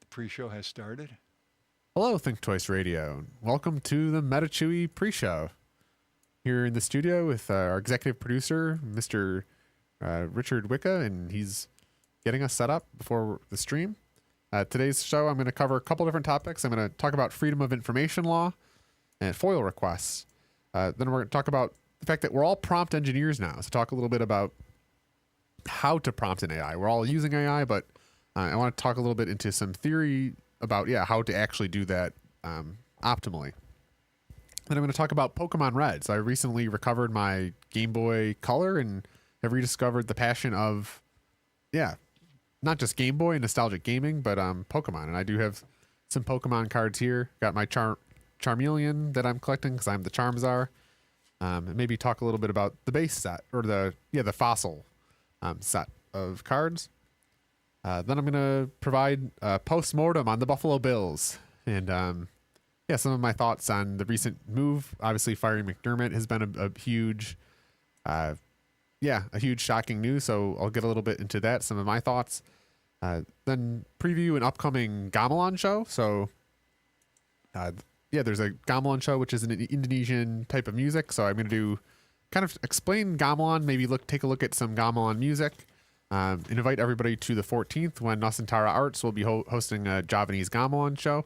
pre-show has started. Hello, Think Twice Radio. Welcome to the Metachewy pre-show. Here in the studio with our executive producer, Mr. Richard Wicca, and he's getting us set up before the stream. Today's show, I'm going to cover a couple different topics. I'm going to talk about freedom of information law and FOIL requests. Then we're going to talk about the fact that we're all prompt engineers now. So talk a little bit about how to prompt an AI. We're all using AI, but I want to talk a little bit into some theory about, how to actually do that optimally. Then I'm going to talk about Pokemon Red. So I recently recovered my Game Boy Color and have rediscovered the passion of, not just Game Boy and nostalgic gaming, but Pokemon. And I do have some Pokemon cards here. Got my Charmeleon that I'm collecting because I'm the Charmzar. And maybe talk a little bit about the base set or the fossil set of cards. Then I'm going to provide a post-mortem on the Buffalo Bills and, some of my thoughts on the recent move. Obviously, firing McDermott has been a huge, a huge shocking news. So I'll get a little bit into that, some of my thoughts. Then preview an upcoming gamelan show. So, there's a gamelan show, which is an Indonesian type of music. So I'm going to do kind of explain gamelan, maybe take a look at some gamelan music. And invite everybody to the 14th when Nusantara Arts will be hosting a Javanese gamelan show.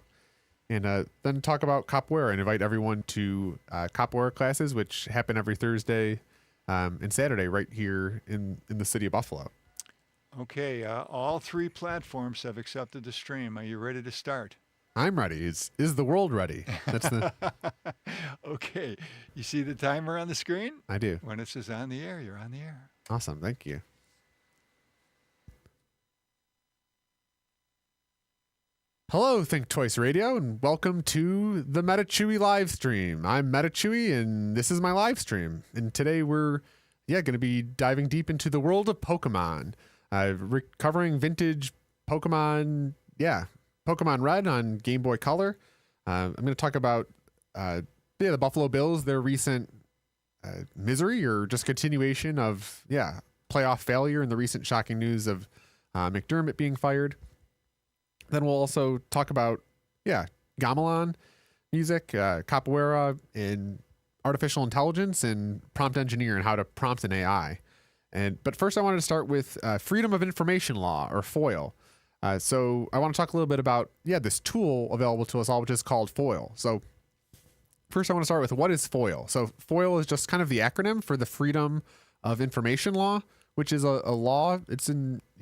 And then talk about capoeira and invite everyone to capoeira classes, which happen every Thursday and Saturday right here in the city of Buffalo. Okay, all three platforms have accepted the stream. Are you ready to start? I'm ready. Is the world ready? That's the. Okay, you see the timer on the screen? I do. When it says on the air, you're on the air. Awesome. Thank you. Hello, Think Twice Radio, and welcome to the Metachewy Livestream. I'm Metachewy, and this is my live stream. And today we're, going to be diving deep into the world of Pokemon. Recovering vintage Pokemon, Pokemon Red on Game Boy Color. I'm going to talk about, the Buffalo Bills, their recent misery or just continuation of, playoff failure and the recent shocking news of McDermott being fired. Then we'll also talk about, gamelan music, capoeira, and artificial intelligence and prompt engineer and how to prompt an AI. But first I wanted to start with freedom of information law or FOIL. So I want to talk a little bit about, this tool available to us all, which is called FOIL. So first I want to start with what is FOIL. So FOIL is just kind of the acronym for the Freedom of Information Law, which is a law. It's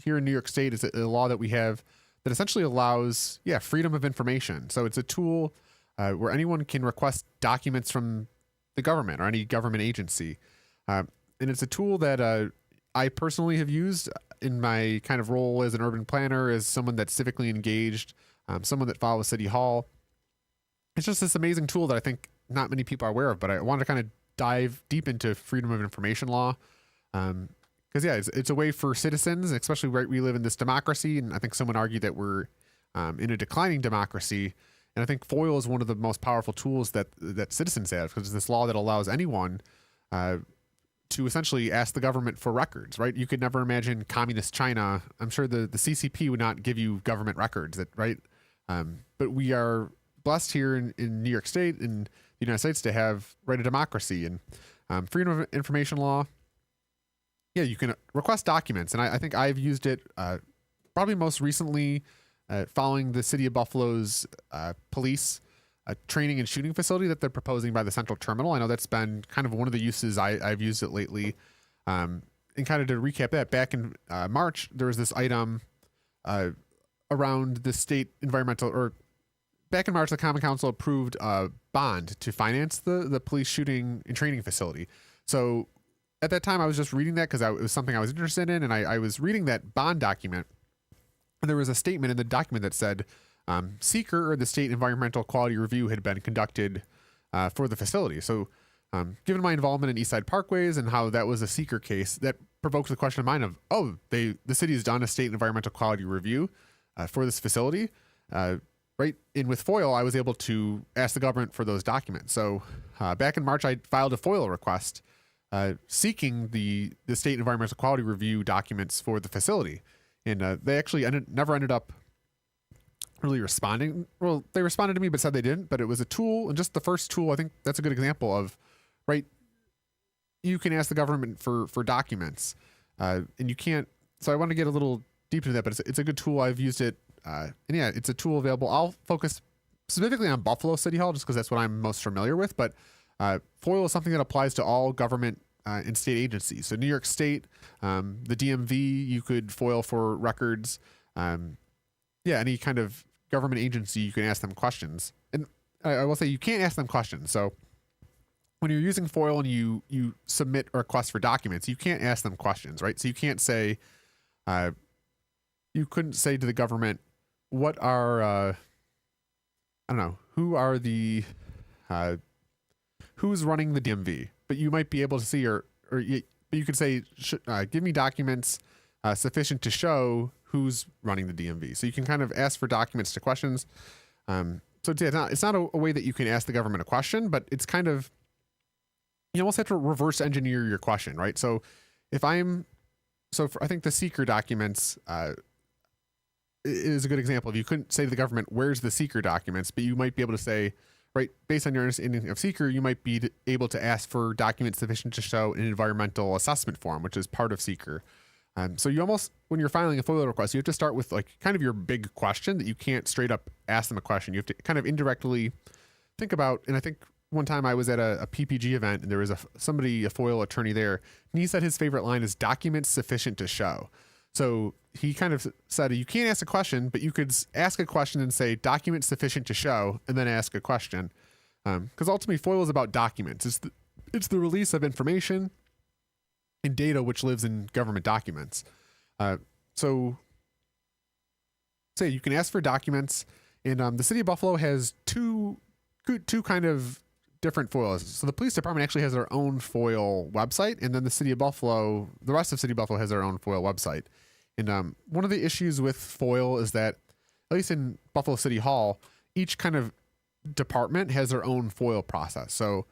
here in New York State. It's a law that we have that essentially allows, freedom of information. So it's a tool where anyone can request documents from the government or any government agency. And it's a tool that I personally have used in my kind of role as an urban planner, as someone that's civically engaged, someone that follows City Hall. It's just this amazing tool that I think not many people are aware of, but I wanted to kind of dive deep into freedom of information law. Because, it's a way for citizens, especially where we live in this democracy. And I think someone argued that we're in a declining democracy. And I think FOIL is one of the most powerful tools that citizens have, because it's this law that allows anyone to essentially ask the government for records, right? You could never imagine communist China. I'm sure the CCP would not give you government records, right? But we are blessed here in New York State, in the United States, to have a democracy and freedom of information law. You can request documents, and I think I've used it probably most recently following the city of Buffalo's police training and shooting facility that they're proposing by the Central Terminal. I know that's been kind of one of the uses I've used it lately. And kind of to recap that, back in March, there was this item around the state environmental, or back in March, the Common Council approved a bond to finance the police shooting and training facility. So at that time, I was just reading that because it was something I was interested in, and I was reading that bond document, and there was a statement in the document that said SEEKR, or the State Environmental Quality Review, had been conducted for the facility. So given my involvement in Eastside Parkways and how that was a SEEKR case, that provoked the question in mind of, the city has done a State Environmental Quality Review for this facility. Right. And with FOIL, I was able to ask the government for those documents. So back in March, I filed a FOIL request seeking the State Environmental Quality Review documents for the facility. And they actually never ended up really responding. Well, they responded to me, but said they didn't. But it was a tool, and just the first tool. I think that's a good example of, right. You can ask the government for documents, and you can't. So I want to get a little deep into that, but it's a good tool. I've used it, and yeah, it's a tool available. I'll focus specifically on Buffalo City Hall just because that's what I'm most familiar with. But FOIL is something that applies to all government and state agencies. So New York State, the DMV, you could FOIL for records. Any kind of government agency, you can ask them questions. And I will say you can't ask them questions. So when you're using FOIL and you submit a request for documents, you can't ask them questions, right? So you can't say, you couldn't say to the government, what are, I don't know, who's running the DMV? But you might be able to see, but you could say, give me documents sufficient to show who's running the DMV. So you can kind of ask for documents to questions. So it's not a way that you can ask the government a question, but it's kind of, you almost have to reverse engineer your question, right? So I think the seeker documents is a good example. If you couldn't say to the government, where's the seeker documents, but you might be able to say, right, based on your understanding of seeker, you might be able to ask for documents sufficient to show an environmental assessment form, which is part of seeker. So you almost, when you're filing a FOIL request, you have to start with like kind of your big question that you can't straight up ask them a question. You have to kind of indirectly think about, and I think one time I was at a PPG event and there was a FOIL attorney there, and he said his favorite line is documents sufficient to show. So he kind of said, you can't ask a question, but you could ask a question and say documents sufficient to show, and then ask a question. Because ultimately FOIL is about documents. It's the release of information and data which lives in government documents. So say you can ask for documents, and the city of Buffalo has two kind of different FOILs. So the police department actually has their own FOIL website, and then the rest of City of Buffalo has their own FOIL website. And one of the issues with FOIL is that, at least in Buffalo City Hall, each kind of department has their own FOIL process. So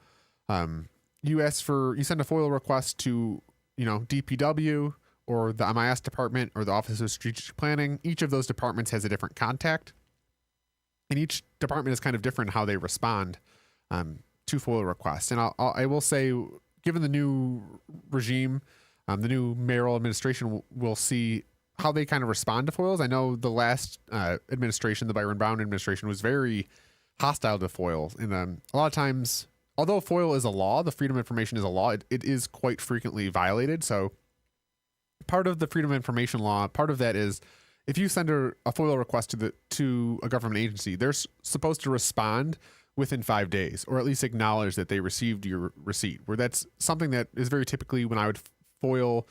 you send a FOIL request to, DPW or the MIS department or the Office of Strategic Planning. Each of those departments has a different contact, and each department is kind of different how they respond to FOIL requests. And I will say, given the new regime, the new mayoral administration, will see how they kind of respond to FOILs. I know the last administration, the Byron Brown administration, was very hostile to FOIL. And a lot of times, although FOIL is a law, the Freedom of Information is a law, it is quite frequently violated. So part of the Freedom of Information law, part of that is if you send a FOIL request to a government agency, they're supposed to respond within 5 days, or at least acknowledge that they received your receipt, where that's something that is very typically when I would FOIL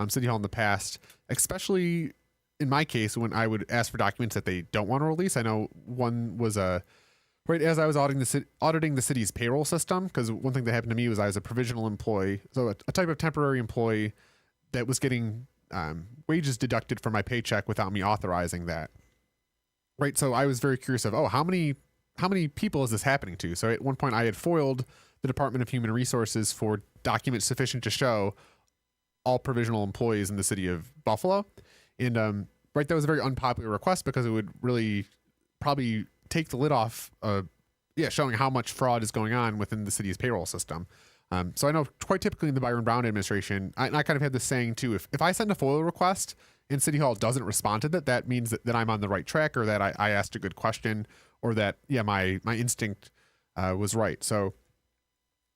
City Hall in the past, especially in my case, when I would ask for documents that they don't want to release. I know one was right as I was auditing the city's payroll system, because one thing that happened to me was I was a provisional employee, so a type of temporary employee that was getting wages deducted from my paycheck without me authorizing that. Right, so I was very curious of, how many people is this happening to? So at one point I had FOILed the Department of Human Resources for documents sufficient to show all provisional employees in the city of Buffalo. And that was a very unpopular request because it would really probably take the lid off showing how much fraud is going on within the city's payroll system. So I know quite typically in the Byron Brown administration, I kind of had this saying too, if I send a FOIL request and City Hall doesn't respond to that means that I'm on the right track, or that I asked a good question, or that, my instinct was right. So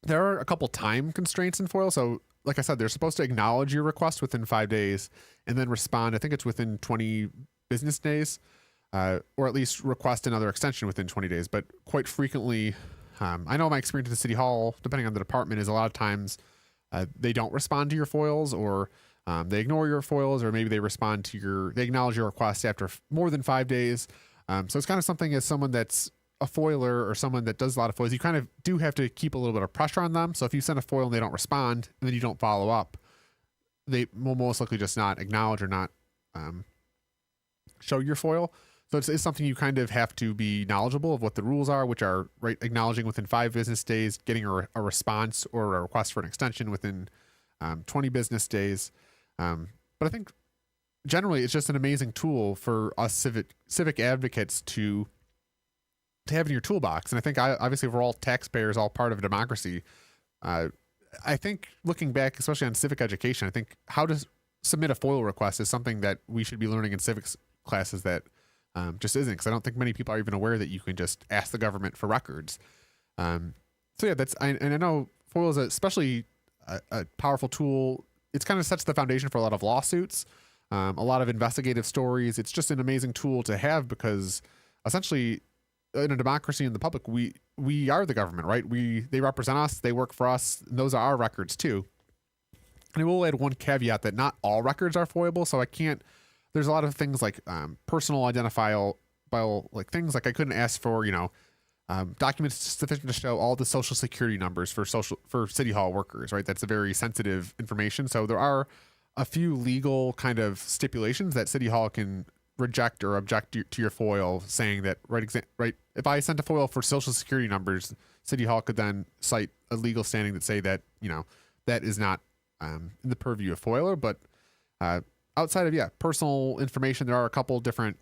there are a couple time constraints in FOIL. So like I said, they're supposed to acknowledge your request within 5 days and then respond. I think it's within 20 business days, or at least request another extension within 20 days. But quite frequently, I know my experience at the City Hall, depending on the department, is a lot of times they don't respond to your FOILs, or they ignore your FOILs, or maybe they they acknowledge your request after more than 5 days. So it's kind of something, as someone that's a FOIler or someone that does a lot of FOILs, you kind of do have to keep a little bit of pressure on them. So if you send a FOIL and they don't respond, and then you don't follow up, they will most likely just not acknowledge or not show your FOIL. So it's something you kind of have to be knowledgeable of what the rules are, which are acknowledging within 5 business days, getting a response or a request for an extension within 20 business days. But I think generally, it's just an amazing tool for us civic advocates to have in your toolbox. And I think obviously we're all taxpayers, all part of a democracy. I think looking back, especially on civic education, I think how to submit a FOIL request is something that we should be learning in civics classes that just isn't, because I don't think many people are even aware that you can just ask the government for records. So yeah, and I know FOIL is especially a powerful tool. It's kind of sets the foundation for a lot of lawsuits, a lot of investigative stories. It's just an amazing tool to have because essentially in a democracy in the public, we are the government, right? They represent us, they work for us, and those are our records too. And I will add one caveat that not all records are FOIable, so there's a lot of things like personal identifiable, like things like I couldn't ask for, documents sufficient to show all the social security numbers for city hall workers, right? That's a very sensitive information. So there are a few legal kind of stipulations that city hall can reject or object to your FOIL, saying that, right, if I sent a FOIL for social security numbers, city hall could then cite a legal standing that say that, that is not in the purview of FOIL. But outside of, personal information, there are a couple different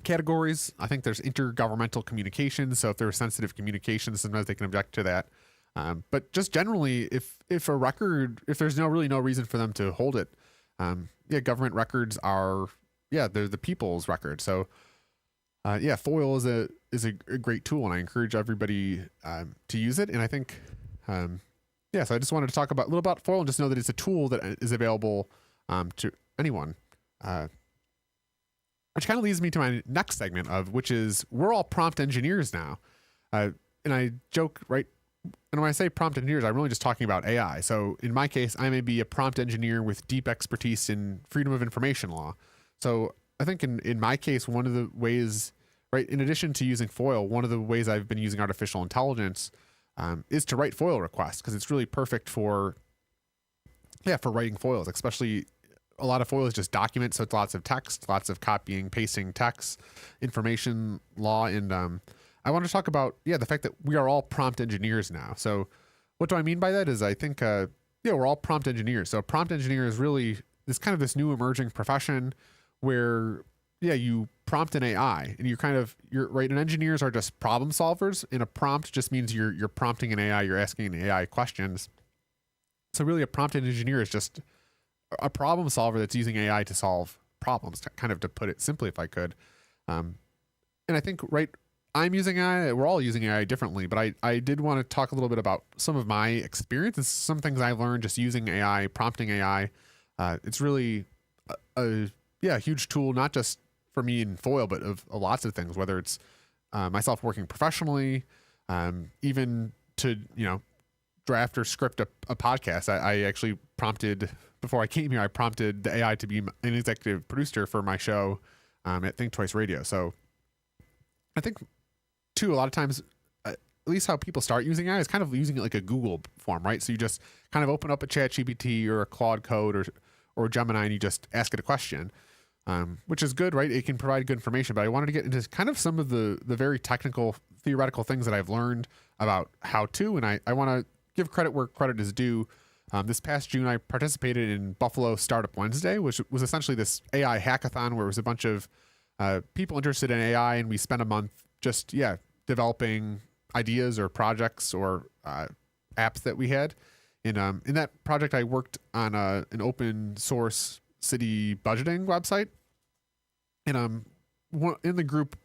categories. I think there's intergovernmental communications. So if there's sensitive communications, sometimes they can object to that. But just generally, if there's really no reason for them to hold it, government records are, they're the people's record. So, FOIL is a great tool, and I encourage everybody to use it. And I think, so I just wanted to talk a little about FOIL and just know that it's a tool that is available to anyone. Which kind of leads me to my next segment which is we're all prompt engineers now. And I joke, right? And when I say prompt engineers, I'm really just talking about AI. So in my case, I may be a prompt engineer with deep expertise in freedom of information law. So I think in my case, one of the ways, right, in addition to using FOIL, one of the ways I've been using artificial intelligence is to write FOIL requests, because it's really perfect for writing FOILs, especially a lot of FOIL is just documents. So it's lots of text, lots of copying, pasting text, information law. And I want to talk about, the fact that we are all prompt engineers now. So what do I mean by that is I think, we're all prompt engineers. So prompt engineer is really this new emerging profession where, you prompt an AI and you're right. And engineers are just problem solvers, and a prompt just means you're prompting an AI, you're asking an AI questions. So really a prompt engineer is just a problem solver that's using AI to solve problems, kind of to put it simply, if I could. And I think, right, I'm using AI, we're all using AI differently, but I did want to talk a little bit about some of my experience and some things I learned just using AI, prompting AI. It's really a huge tool, not just for me in FOIL, but of lots of things, whether it's myself working professionally, even to, draft or script a podcast. I actually prompted, before I came here, I prompted the AI to be an executive producer for my show at Think Twice Radio. So I think, too, a lot of times, at least how people start using AI is kind of using it like a Google form, right? So you just kind of open up a ChatGPT or a Claude Code or Gemini, and you just ask it a question, which is good, right? It can provide good information. But I wanted to get into kind of some of the very technical, theoretical things that I've learned about how to, and I want to give credit where credit is due. This past June, I participated in Buffalo Startup Wednesday, which was essentially this AI hackathon where it was a bunch of people interested in AI, and we spent a month just, developing ideas or projects or apps that we had. And in that project, I worked on an open source city budgeting website. And in the group,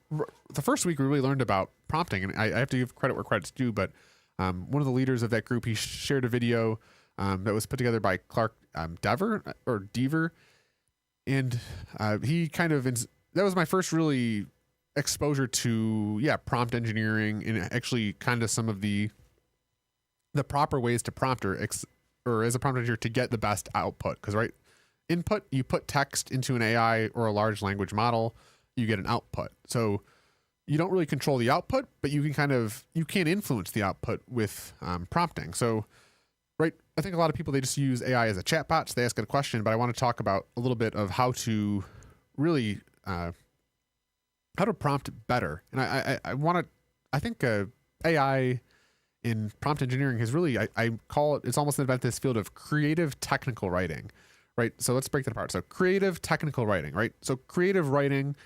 the first week we really learned about prompting, and I have to give credit where credit's due, but one of the leaders of that group, he shared a video that was put together by Clark Deaver. And he kind of, that was my first really exposure to, prompt engineering and actually kind of some of the proper ways to prompt or as a prompt engineer to get the best output. Because, right, input, you put text into an AI or a large language model, you get an output. So you don't really control the output, but you can influence the output with prompting. So, right, I think a lot of people, they just use AI as a chatbot, so they ask it a question, but I want to talk about a little bit of how to really, how to prompt better. And I think AI in prompt engineering has really, I call it, it's almost invented this field of creative technical writing, right? So let's break that apart. So creative technical writing, right? So creative writing,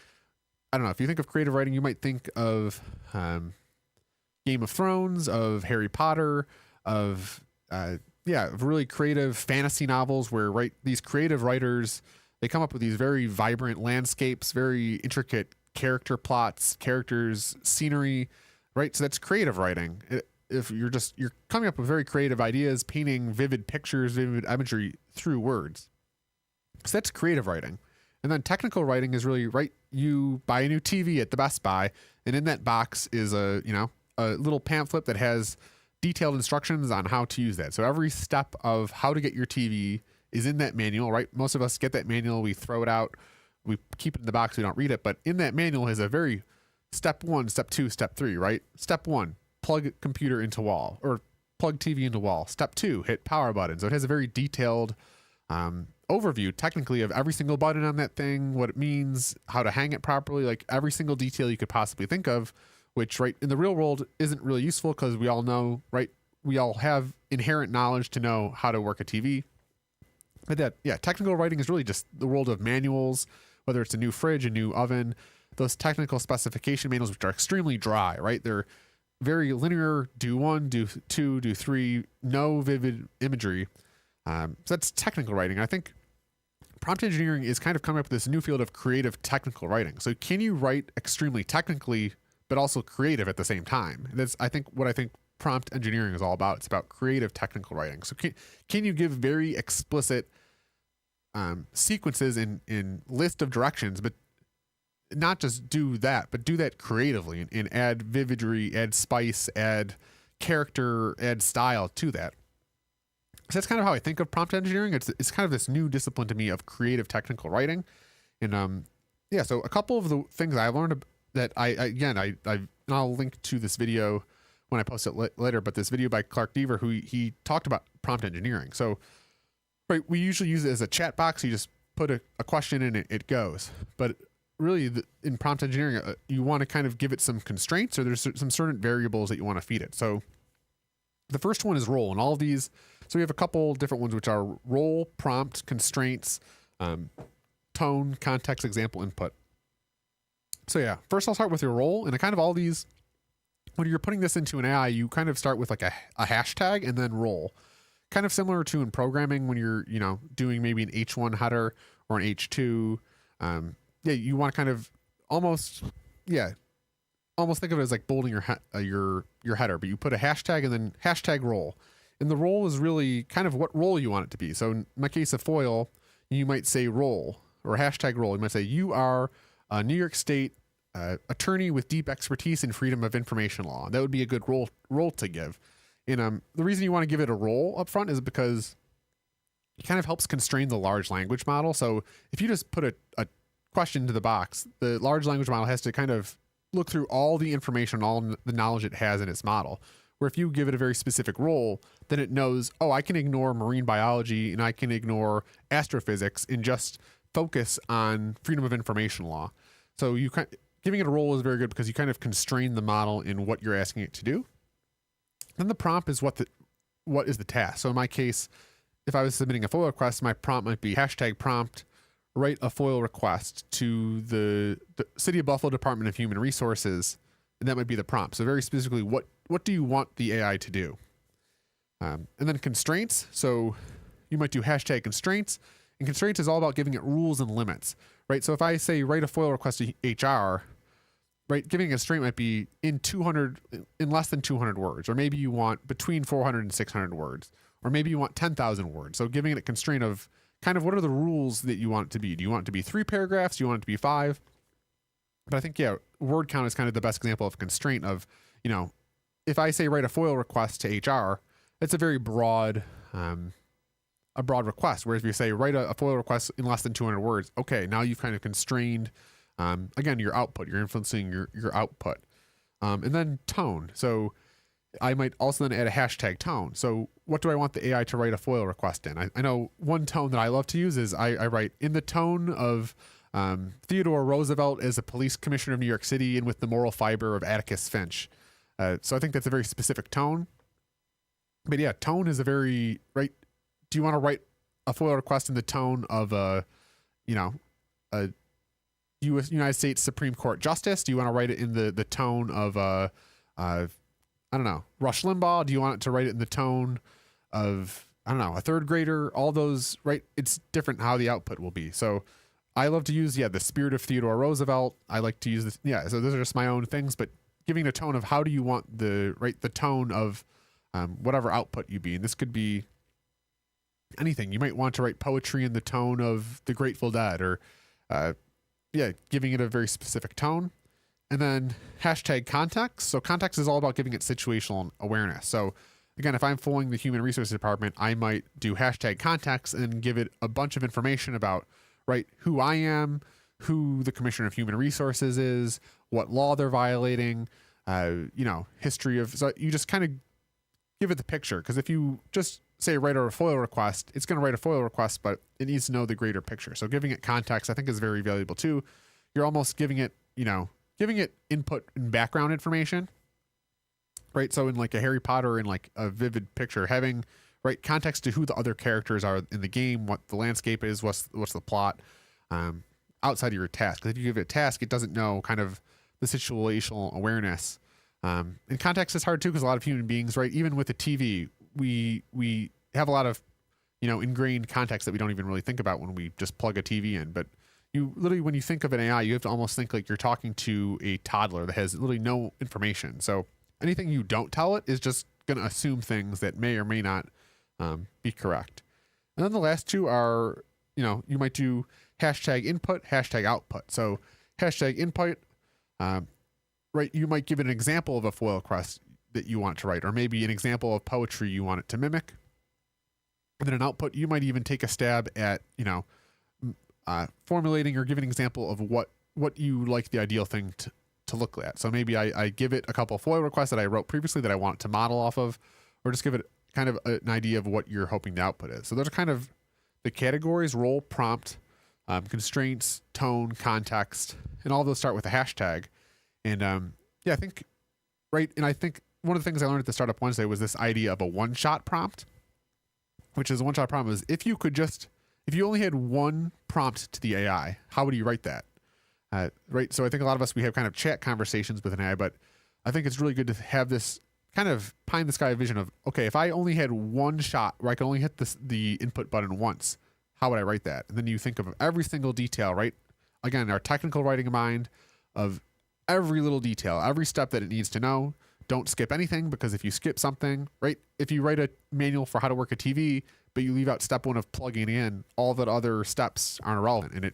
I don't know, if you think of creative writing, you might think of Game of Thrones, of Harry Potter, of of really creative fantasy novels where these creative writers, they come up with these very vibrant landscapes, very intricate character plots, characters, scenery, right? So that's creative writing. If you're coming up with very creative ideas, painting vivid pictures, vivid imagery through words. So that's creative writing. And then technical writing is really, right, you buy a new TV at the Best Buy, and in that box is a little pamphlet that has detailed instructions on how to use that. So every step of how to get your TV is in that manual, right? Most of us get that manual, we throw it out, we keep it in the box, we don't read it, but in that manual is a very step 1, step 2, step 3, right? Step 1, plug computer into wall, or plug TV into wall. Step 2, hit power button. So it has a very detailed overview technically of every single button on that thing, what it means, how to hang it properly, like every single detail you could possibly think of, which right in the real world isn't really useful because we all know, right? We all have inherent knowledge to know how to work a TV. But technical writing is really just the world of manuals, whether it's a new fridge, a new oven, those technical specification manuals, which are extremely dry, right? They're very linear, do 1, do 2, do 3, no vivid imagery. So that's technical writing. I think prompt engineering is kind of coming up with this new field of creative technical writing. So can you write extremely technically, but also creative at the same time? That's, I think, what prompt engineering is all about. It's about creative technical writing. So can you give very explicit sequences in list of directions, but not just do that, but do that creatively and add vividry, add spice, add character, add style to that. So that's kind of how I think of prompt engineering. It's kind of this new discipline to me of creative technical writing. And so a couple of the things I learned that I'll link to this video when I post it later, but this video by Clark Deaver, who he talked about prompt engineering. So right, we usually use it as a chat box. You just put a question in, it goes. But really in prompt engineering, you want to kind of give it some constraints, or there's some certain variables that you want to feed it. So the first one is role, and all of these, so we have a couple different ones, which are role, prompt, constraints, tone, context, example, input. So first I'll start with your role, and kind of all these, when you're putting this into an AI, you kind of start with like a hashtag and then role. Kind of similar to in programming when you're, doing maybe an H1 header or an H2. You want to kind of almost think of it as like bolding your header, but you put a hashtag and then hashtag role. And the role is really kind of what role you want it to be. So in my case of FOIL, you might say role or hashtag role. You might say you are a New York State attorney with deep expertise in freedom of information law. That would be a good role to give. And the reason you want to give it a role up front is because it kind of helps constrain the large language model. So if you just put a question to the box, the large language model has to kind of look through all the information, all the knowledge it has in its model. Where if you give it a very specific role, then it knows, I can ignore marine biology and I can ignore astrophysics and just focus on freedom of information law. So giving it a role is very good because you kind of constrain the model in what you're asking it to do. Then the prompt is what is the task. So in my case, if I was submitting a FOIL request, my prompt might be hashtag prompt, write a FOIL request to the City of Buffalo Department of Human Resources, and that might be the prompt. So very specifically, what do you want the AI to do? And then constraints. So you might do hashtag constraints, and constraints is all about giving it rules and limits, right? So if I say write a FOIL request to HR, right, giving a constraint might be in less than 200 words, or maybe you want between 400 and 600 words, or maybe you want 10,000 words. So giving it a constraint of kind of what are the rules that you want it to be? Do you want it to be 3 paragraphs? Do you want it to be 5? But I think, word count is kind of the best example of constraint of, if I say write a FOIL request to HR, it's a very broad request. Whereas if you say write a FOIL request in less than 200 words, okay, now you've kind of constrained, again, your output. You're influencing your output. And then tone. So I might also then add a hashtag tone. So what do I want the AI to write a FOIL request in? I know one tone that I love to use is I write in the tone of Theodore Roosevelt as a police commissioner of New York City and with the moral fiber of Atticus Finch. So I think that's a very specific tone. But tone is a very, right? Do you want to write a FOIL request in the tone of a United States Supreme Court justice? Do you want to write it in the tone of I don't know, Rush Limbaugh? Do you want it to write it in the tone of, I don't know, a third grader? All those, right? It's different how the output will be. So I love to use, the spirit of Theodore Roosevelt. I like to use this. Yeah. So those are just my own things, but giving a tone of how do you want the tone of whatever output you be. And this could be anything. You might want to write poetry in the tone of the Grateful Dead, or giving it a very specific tone. And then hashtag context. So context is all about giving it situational awareness. So again, if I'm following the human resources department, I might do hashtag context and give it a bunch of information about, right, who I am, who the commissioner of human resources is, what law they're violating, history of, so you just kind of give it the picture. Because if you just say write a FOIL request, it's going to write a FOIL request, but it needs to know the greater picture. So giving it context, I think, is very valuable too. You're almost giving it input and background information, right? So in like a Harry Potter, in like a vivid picture, having context to who the other characters are in the game, what the landscape is, what's the plot, outside of your task. Because if you give it a task, it doesn't know kind of the situational awareness. And context is hard too, because a lot of human beings, right, even with the TV, we have a lot of ingrained context that we don't even really think about when we just plug a TV in. But you literally, when you think of an AI, you have to almost think like you're talking to a toddler that has literally no information. So anything you don't tell it is just going to assume things that may or may not be correct. And then the last two are, you might do hashtag input, hashtag output. So hashtag input, you might give it an example of a FOIL request that you want to write, or maybe an example of poetry you want it to mimic. And then an output, you might even take a stab at, formulating or giving an example of what you like the ideal thing to look at. So maybe I give it a couple of FOIL requests that I wrote previously that I want it to model off of, or just give it kind of an idea of what you're hoping the output is. So those are kind of the categories: role, prompt, constraints, tone, context, and all of those start with a hashtag. And I think, and I think one of the things I learned at the Startup Wednesday was this idea of a one-shot prompt, which is a one-shot prompt is if you only had one prompt to the AI, how would you write that? So I think a lot of us, we have kind of chat conversations with an AI, but I think it's really good to have this kind of pie in the sky vision of, okay, if I only had one shot where I could only hit the input button once, how would I write that? And then you think of every single detail, right? Again, our technical writing in mind of every little detail, every step that it needs to know. Don't skip anything, because if you skip something, right? If you write a manual for how to work a TV, but you leave out step one of plugging in, all the other steps aren't irrelevant. And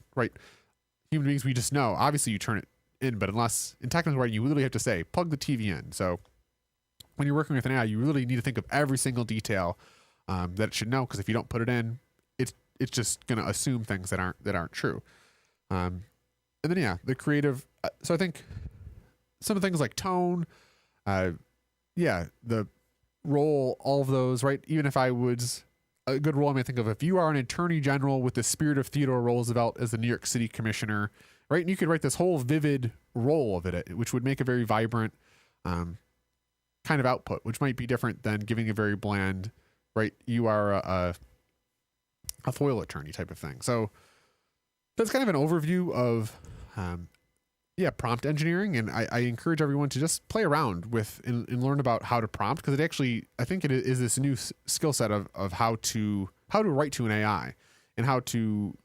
human beings, we just know, obviously you turn it in, but unless in technical writing, you literally have to say, plug the TV in. So when you're working with an AI, you really need to think of every single detail that it should know, because if you don't put it in, it's just going to assume things that aren't true. And then, the creative. So I think some of the things like tone, the role, all of those, right? Even if I was a good role, I might think of if you are an attorney general with the spirit of Theodore Roosevelt as the New York City commissioner, right? And you could write this whole vivid role of it, which would make a very vibrant kind of output, which might be different than giving a very bland, right? You are a FOIL attorney type of thing. So that's kind of an overview of prompt engineering, and I encourage everyone to just play around with and learn about how to prompt, because I think it is this new skill set of how to write to an AI and how to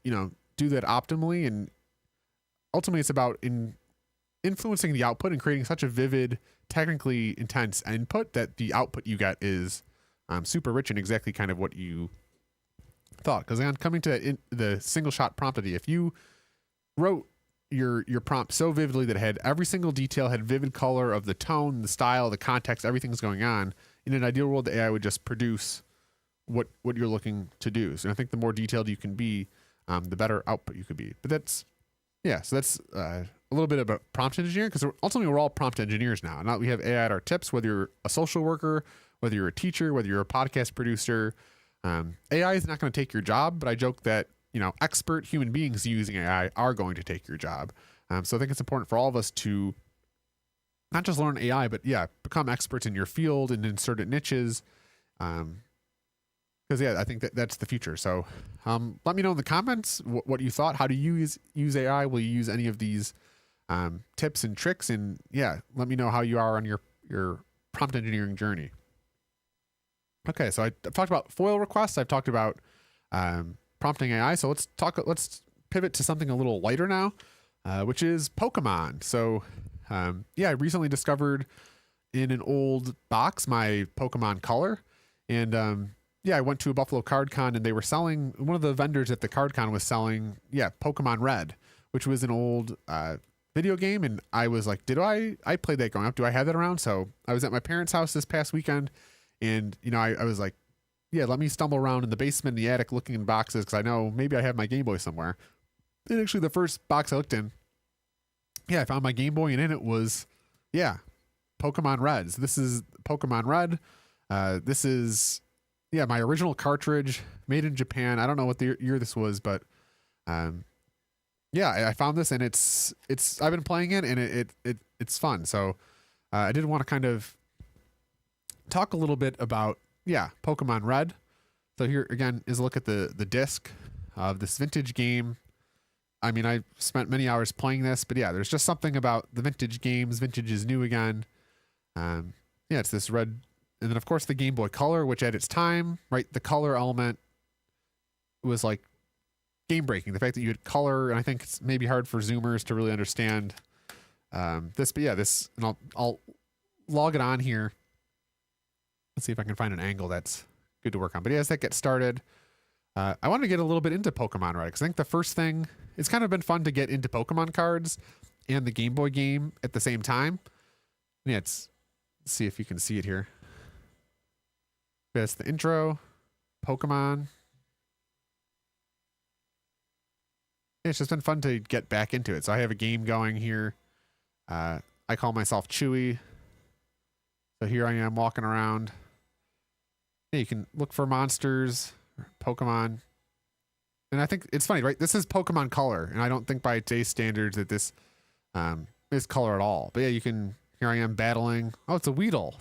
do that optimally. And ultimately, it's about influencing the output and creating such a vivid, technically intense input that the output you get is super rich and exactly kind of what you thought. Because I'm coming to the single shot prompt idea. If you wrote your prompt so vividly that it had every single detail, had vivid color of the tone, the style, the context, everything's going on, in an ideal world, the AI would just produce what you're looking to do. So I think the more detailed you can be, the better output you could be. But that's a little bit about prompt engineering, because ultimately we're all prompt engineers now. Now we have AI at our tips, whether you're a social worker, whether you're a teacher, whether you're a podcast producer. AI is not going to take your job, but I joke that expert human beings using AI are going to take your job. So I think it's important for all of us to not just learn AI, but become experts in your field and in certain niches. because yeah, I think that's the future. So let me know in the comments what you thought. How do you use AI? Will you use any of these tips and tricks? And yeah, let me know how you are on your prompt engineering journey. Okay, so I've talked about FOIL requests. I've talked about prompting AI. So let's pivot to something a little lighter now, which is Pokemon. So yeah, I recently discovered in an old box my Pokemon color, and yeah, I went to a Buffalo Card Con and they were selling, one of the vendors at the Card Con was selling, yeah, Pokemon Red, which was an old video game. And I was like, I played that growing up. Do I have that around? So I was at my parents' house this past weekend, and, you know, I was like, yeah, let me stumble around in the basement, in the attic, looking in boxes, because I know maybe I have my Game Boy somewhere. And actually the first box I looked in, yeah, I found my Game Boy, and in it was, yeah, Pokemon Reds. This is Pokemon Red. This is, yeah, my original cartridge, made in Japan. I don't know what the year this was, but yeah, I found this, and it's I've been playing it, and it's fun. So I did want to kind of talk a little bit about, yeah, Pokemon Red. So here again is a look at the disc of this vintage game. I mean, I spent many hours playing this, but yeah, there's just something about the vintage games. Vintage is new again. Yeah, it's this red. And then, of course, the Game Boy Color, which at its time, right, the color element was like game breaking. The fact that you had color, and I think it's maybe hard for Zoomers to really understand this. But yeah, and I'll log it on here. Let's see if I can find an angle that's good to work on. But yeah, as that gets started, I want to get a little bit into Pokemon, right? Because I think the first thing, it's kind of been fun to get into Pokemon cards and the Game Boy game at the same time. Yeah, let's see if you can see it here. That's the intro, Pokemon. It's just been fun to get back into it. So I have a game going here. I call myself Chewy. So here I am walking around. Yeah, you can look for monsters, Pokemon. And I think it's funny, right? This is Pokemon Color, and I don't think by today's standards that this is color at all. But yeah, here I am battling. Oh, it's a Weedle.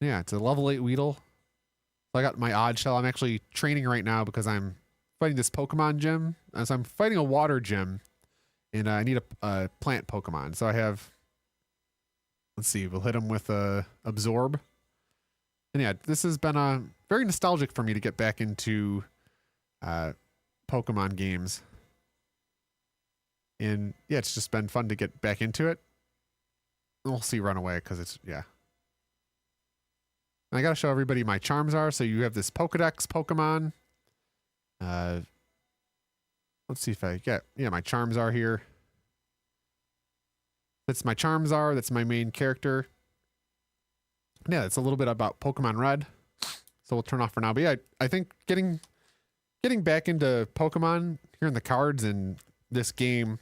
Yeah, it's a level 8 Weedle. So I got my odd shell. I'm actually training right now because I'm fighting this Pokemon gym. So I'm fighting a water gym, and I need a plant Pokemon. So I have, let's see, we'll hit him with Absorb. And yeah, this has been very nostalgic for me to get back into Pokemon games. And yeah, it's just been fun to get back into it. We'll see Runaway because it's, yeah. And I got to show everybody my charms are. So you have this Pokedex Pokemon. Let's see if I get, yeah, my charms are here. That's my charms are. That's my main character. Yeah, it's a little bit about Pokemon Red. So we'll turn off for now. But yeah, I think getting back into Pokemon here in the cards and this game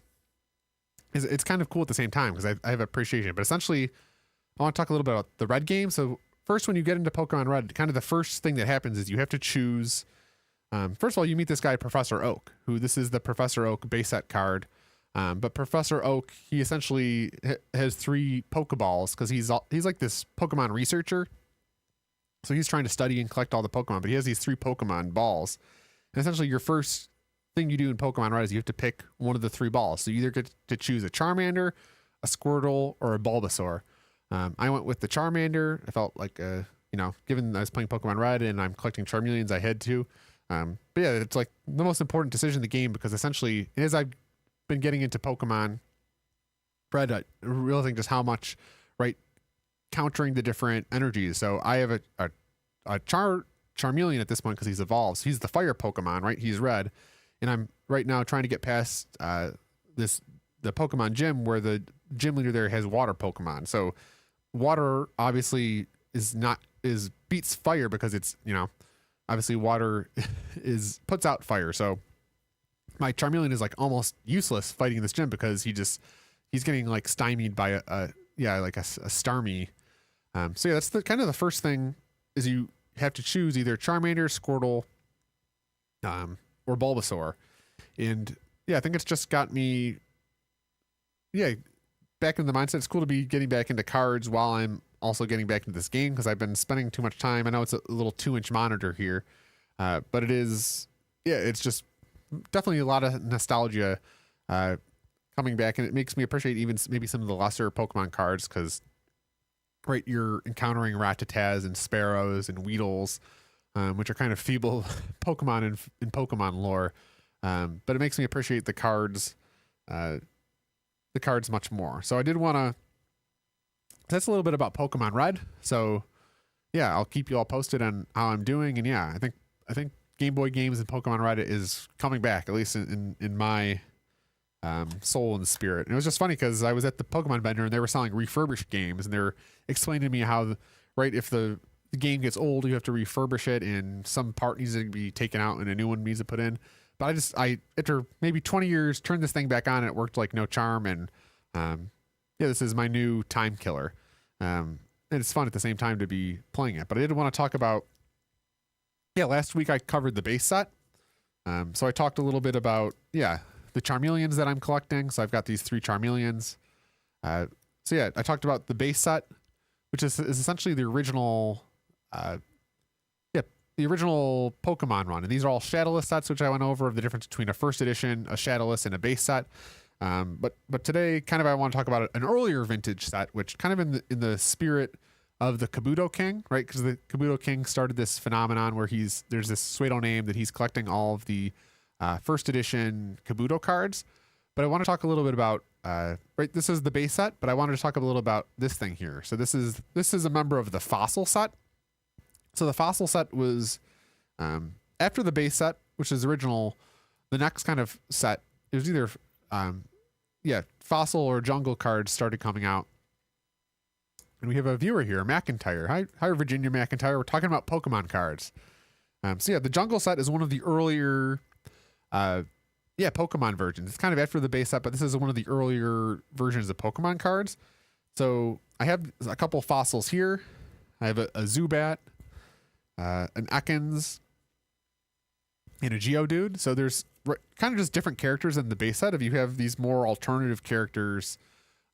it's kind of cool at the same time because I have appreciation. But essentially, I want to talk a little bit about the Red game. So first, when you get into Pokemon Red, kind of the first thing that happens is you have to choose. First of all, you meet this guy, Professor Oak, who this is the Professor Oak base set card. But Professor Oak, he essentially has 3 Pokeballs because he's like this Pokemon researcher. So he's trying to study and collect all the Pokemon, but he has these 3 Pokemon balls. And essentially your first thing you do in Pokemon Red is you have to pick one of the 3 balls. So you either get to choose a Charmander, a Squirtle, or a Bulbasaur. I went with the Charmander. I felt like, given I was playing Pokemon Red and I'm collecting Charmeleons, I had to. But yeah, it's like the most important decision in the game because essentially, as I've been getting into Pokemon Red, realizing just how much, right, countering the different energies. So I have a Charmeleon at this point because he's evolved. So he's the fire Pokemon, right? He's red. And I'm right now trying to get past the Pokemon gym where the gym leader there has water Pokemon. So water obviously beats fire because it's, obviously water puts out fire. So my Charmeleon is like almost useless fighting this gym because he's getting like stymied by a Starmie. So yeah, that's the kind of the first thing is you have to choose either Charmander, Squirtle, or Bulbasaur. And yeah, I think it's just got me, back in the mindset. It's cool to be getting back into cards while I'm also getting back into this game because I've been spending too much time. I know it's a little 2-inch monitor here, but it is, yeah, it's just definitely a lot of nostalgia coming back, and it makes me appreciate even maybe some of the lesser Pokemon cards because, right, you're encountering Rattatas and Sparrows and Weedles, which are kind of feeble Pokemon in Pokemon lore, but it makes me appreciate the cards much more. So I did want to. That's a little bit about Pokemon Red. So yeah, I'll keep you all posted on how I'm doing, and yeah, I think Game Boy games and Pokemon Red is coming back, at least in my soul and spirit. And it was just funny because I was at the Pokemon vendor and they were selling refurbished games, and they were explaining to me how, right, if the game gets old, you have to refurbish it, and some part needs to be taken out and a new one needs to put in. But after maybe 20 years, turned this thing back on, and it worked like no charm. And yeah, this is my new time killer. And it's fun at the same time to be playing it. But I did want to talk about, yeah, last week I covered the base set. So I talked a little bit about, yeah, the Charmeleons that I'm collecting. So I've got these 3 Charmeleons. So yeah, I talked about the base set, which is essentially the original, the original Pokemon run. And these are all Shadowless sets, which I went over, of the difference between a first edition, a Shadowless, and a base set. But today, kind of, I want to talk about an earlier vintage set, which kind of in the spirit of the Kabuto King, right? Because the Kabuto King started this phenomenon where there's this pseudo name that he's collecting all of the first edition Kabuto cards. But I want to talk a little bit about, right, this is the base set, but I wanted to talk a little about this thing here. So this is a member of the Fossil set. So the Fossil set was after the base set, which is original. The next kind of set, it was either Fossil or Jungle cards started coming out. And we have a viewer here, McIntyre. Hi, Virginia McIntyre. We're talking about Pokemon cards. So yeah, the Jungle set is one of the earlier, Pokemon versions. It's kind of after the base set, but this is one of the earlier versions of Pokemon cards. So I have a couple fossils here. I have a Zubat, an Ekans, and a Geodude. So there's kind of just different characters in the base set. If you have these more alternative characters,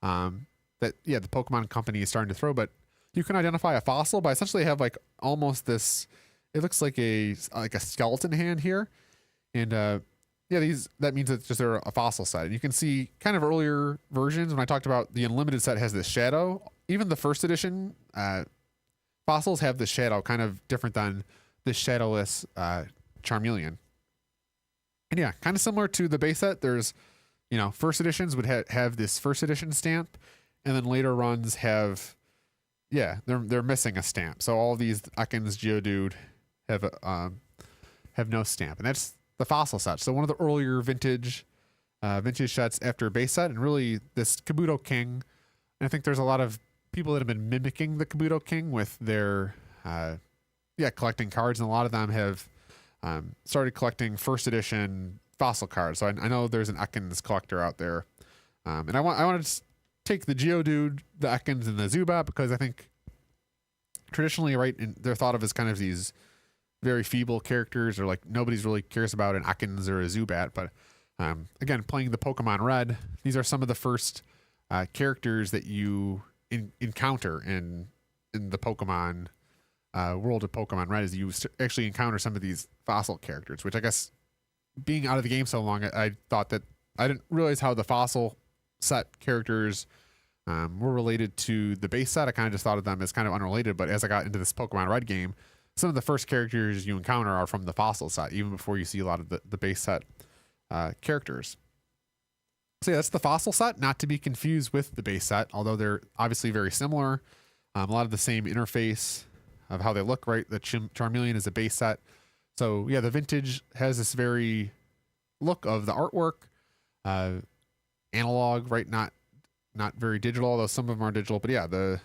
that the Pokemon company is starting to throw, but you can identify a fossil by essentially have like almost this. It looks like a skeleton hand here, and that means it's just they're a fossil set. And you can see kind of earlier versions when I talked about the Unlimited set has this shadow. Even the first edition fossils have this shadow, kind of different than the shadowless Charmeleon. And yeah, kind of similar to the base set. There's, first editions would have this first edition stamp, and then later runs have, they're missing a stamp. So all these Ekans, Geodude have no stamp, and that's the Fossil set. So one of the earlier vintage sets after base set, and really this Kabuto King. And I think there's a lot of people that have been mimicking the Kabuto King with their collecting cards, and a lot of them have started collecting first edition fossil cards. So I know there's an Ekans collector out there, and I wanted to take the Geodude, the Ekans, and the Zubat because I think traditionally, right, they're thought of as kind of these very feeble characters, or like nobody's really cares about an Ekans or a Zubat. But again, playing the Pokemon Red, these are some of the first characters that you encounter in the Pokemon world of Pokemon Red, is you actually encounter some of these fossil characters, which I guess being out of the game so long, I thought that I didn't realize how the fossil set characters were related to the base set. I kind of just thought of them as kind of unrelated, but as I got into this Pokemon Red game, some of the first characters you encounter are from the fossil set, even before you see a lot of the base set characters. So yeah, that's the fossil set, not to be confused with the base set, although they're obviously very similar. A lot of the same interface of how they look, right? The Charmeleon is a base set. So yeah, the vintage has this very look of the artwork, analog, right? Not very digital, although some of them are digital. But yeah, the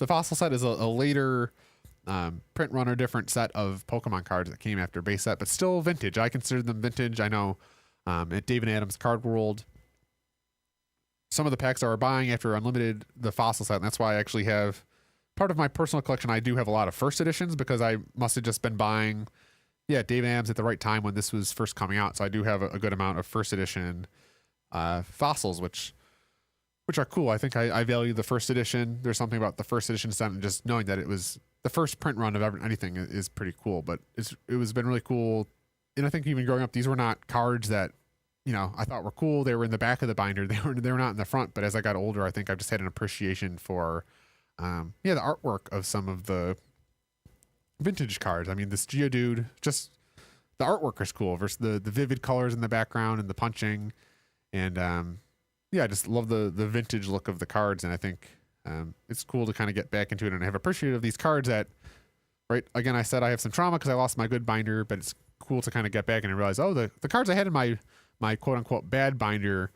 fossil set is a later print run or different set of Pokemon cards that came after base set, but still vintage. I consider them vintage. I know at David Adams Card World, some of the packs I were buying after Unlimited, the fossil set, and that's why I actually have part of my personal collection. I do have a lot of first editions because I must have just been buying, David Adams at the right time when this was first coming out. So I do have a good amount of first edition fossils, which which are cool. I think I value the first edition. There's something about the first edition set and just knowing that it was the first print run of anything is pretty cool. But it was been really cool. And I think even growing up, these were not cards that, I thought were cool. They were in the back of the binder. They were not in the front. But as I got older, I think I've just had an appreciation for, the artwork of some of the vintage cards. I mean, this Geodude, just the artwork is cool versus the vivid colors in the background and the punching. And, I just love the vintage look of the cards. And I think, it's cool to kind of get back into it and have appreciated these cards that, right. Again, I said I have some trauma because I lost my good binder, but it's cool to kind of get back and realize, the cards I had in my quote unquote bad binder,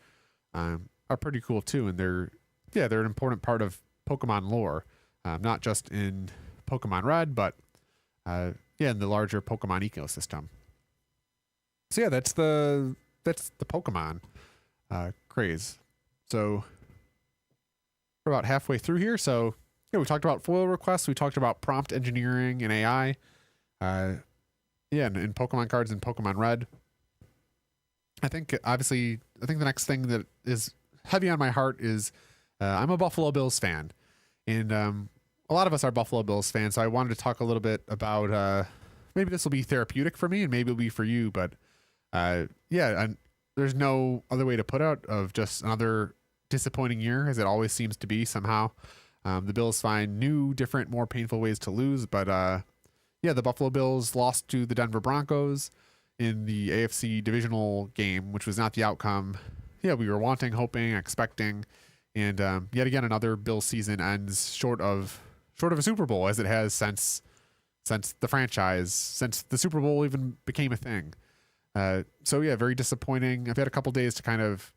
are pretty cool too. And they're an important part of Pokemon lore, not just in Pokemon Red, but, in the larger Pokemon ecosystem. So that's the Pokemon, craze. So we're about halfway through here. So we talked about foil requests. We talked about prompt engineering and AI. In Pokemon cards and Pokemon Red. I think the next thing that is heavy on my heart is I'm a Buffalo Bills fan, and a lot of us are Buffalo Bills fans. So I wanted to talk a little bit about maybe this will be therapeutic for me, and maybe it'll be for you. But and there's no other way to put out of just another disappointing year, as it always seems to be somehow. The Bills find new, different, more painful ways to lose, but the Buffalo Bills lost to the Denver Broncos in the AFC divisional game, which was not the outcome. We were wanting, hoping, expecting, and yet again another Bills season ends short of a Super Bowl, as it has since the franchise, since the Super Bowl even became a thing. Very disappointing. I've had a couple days to kind of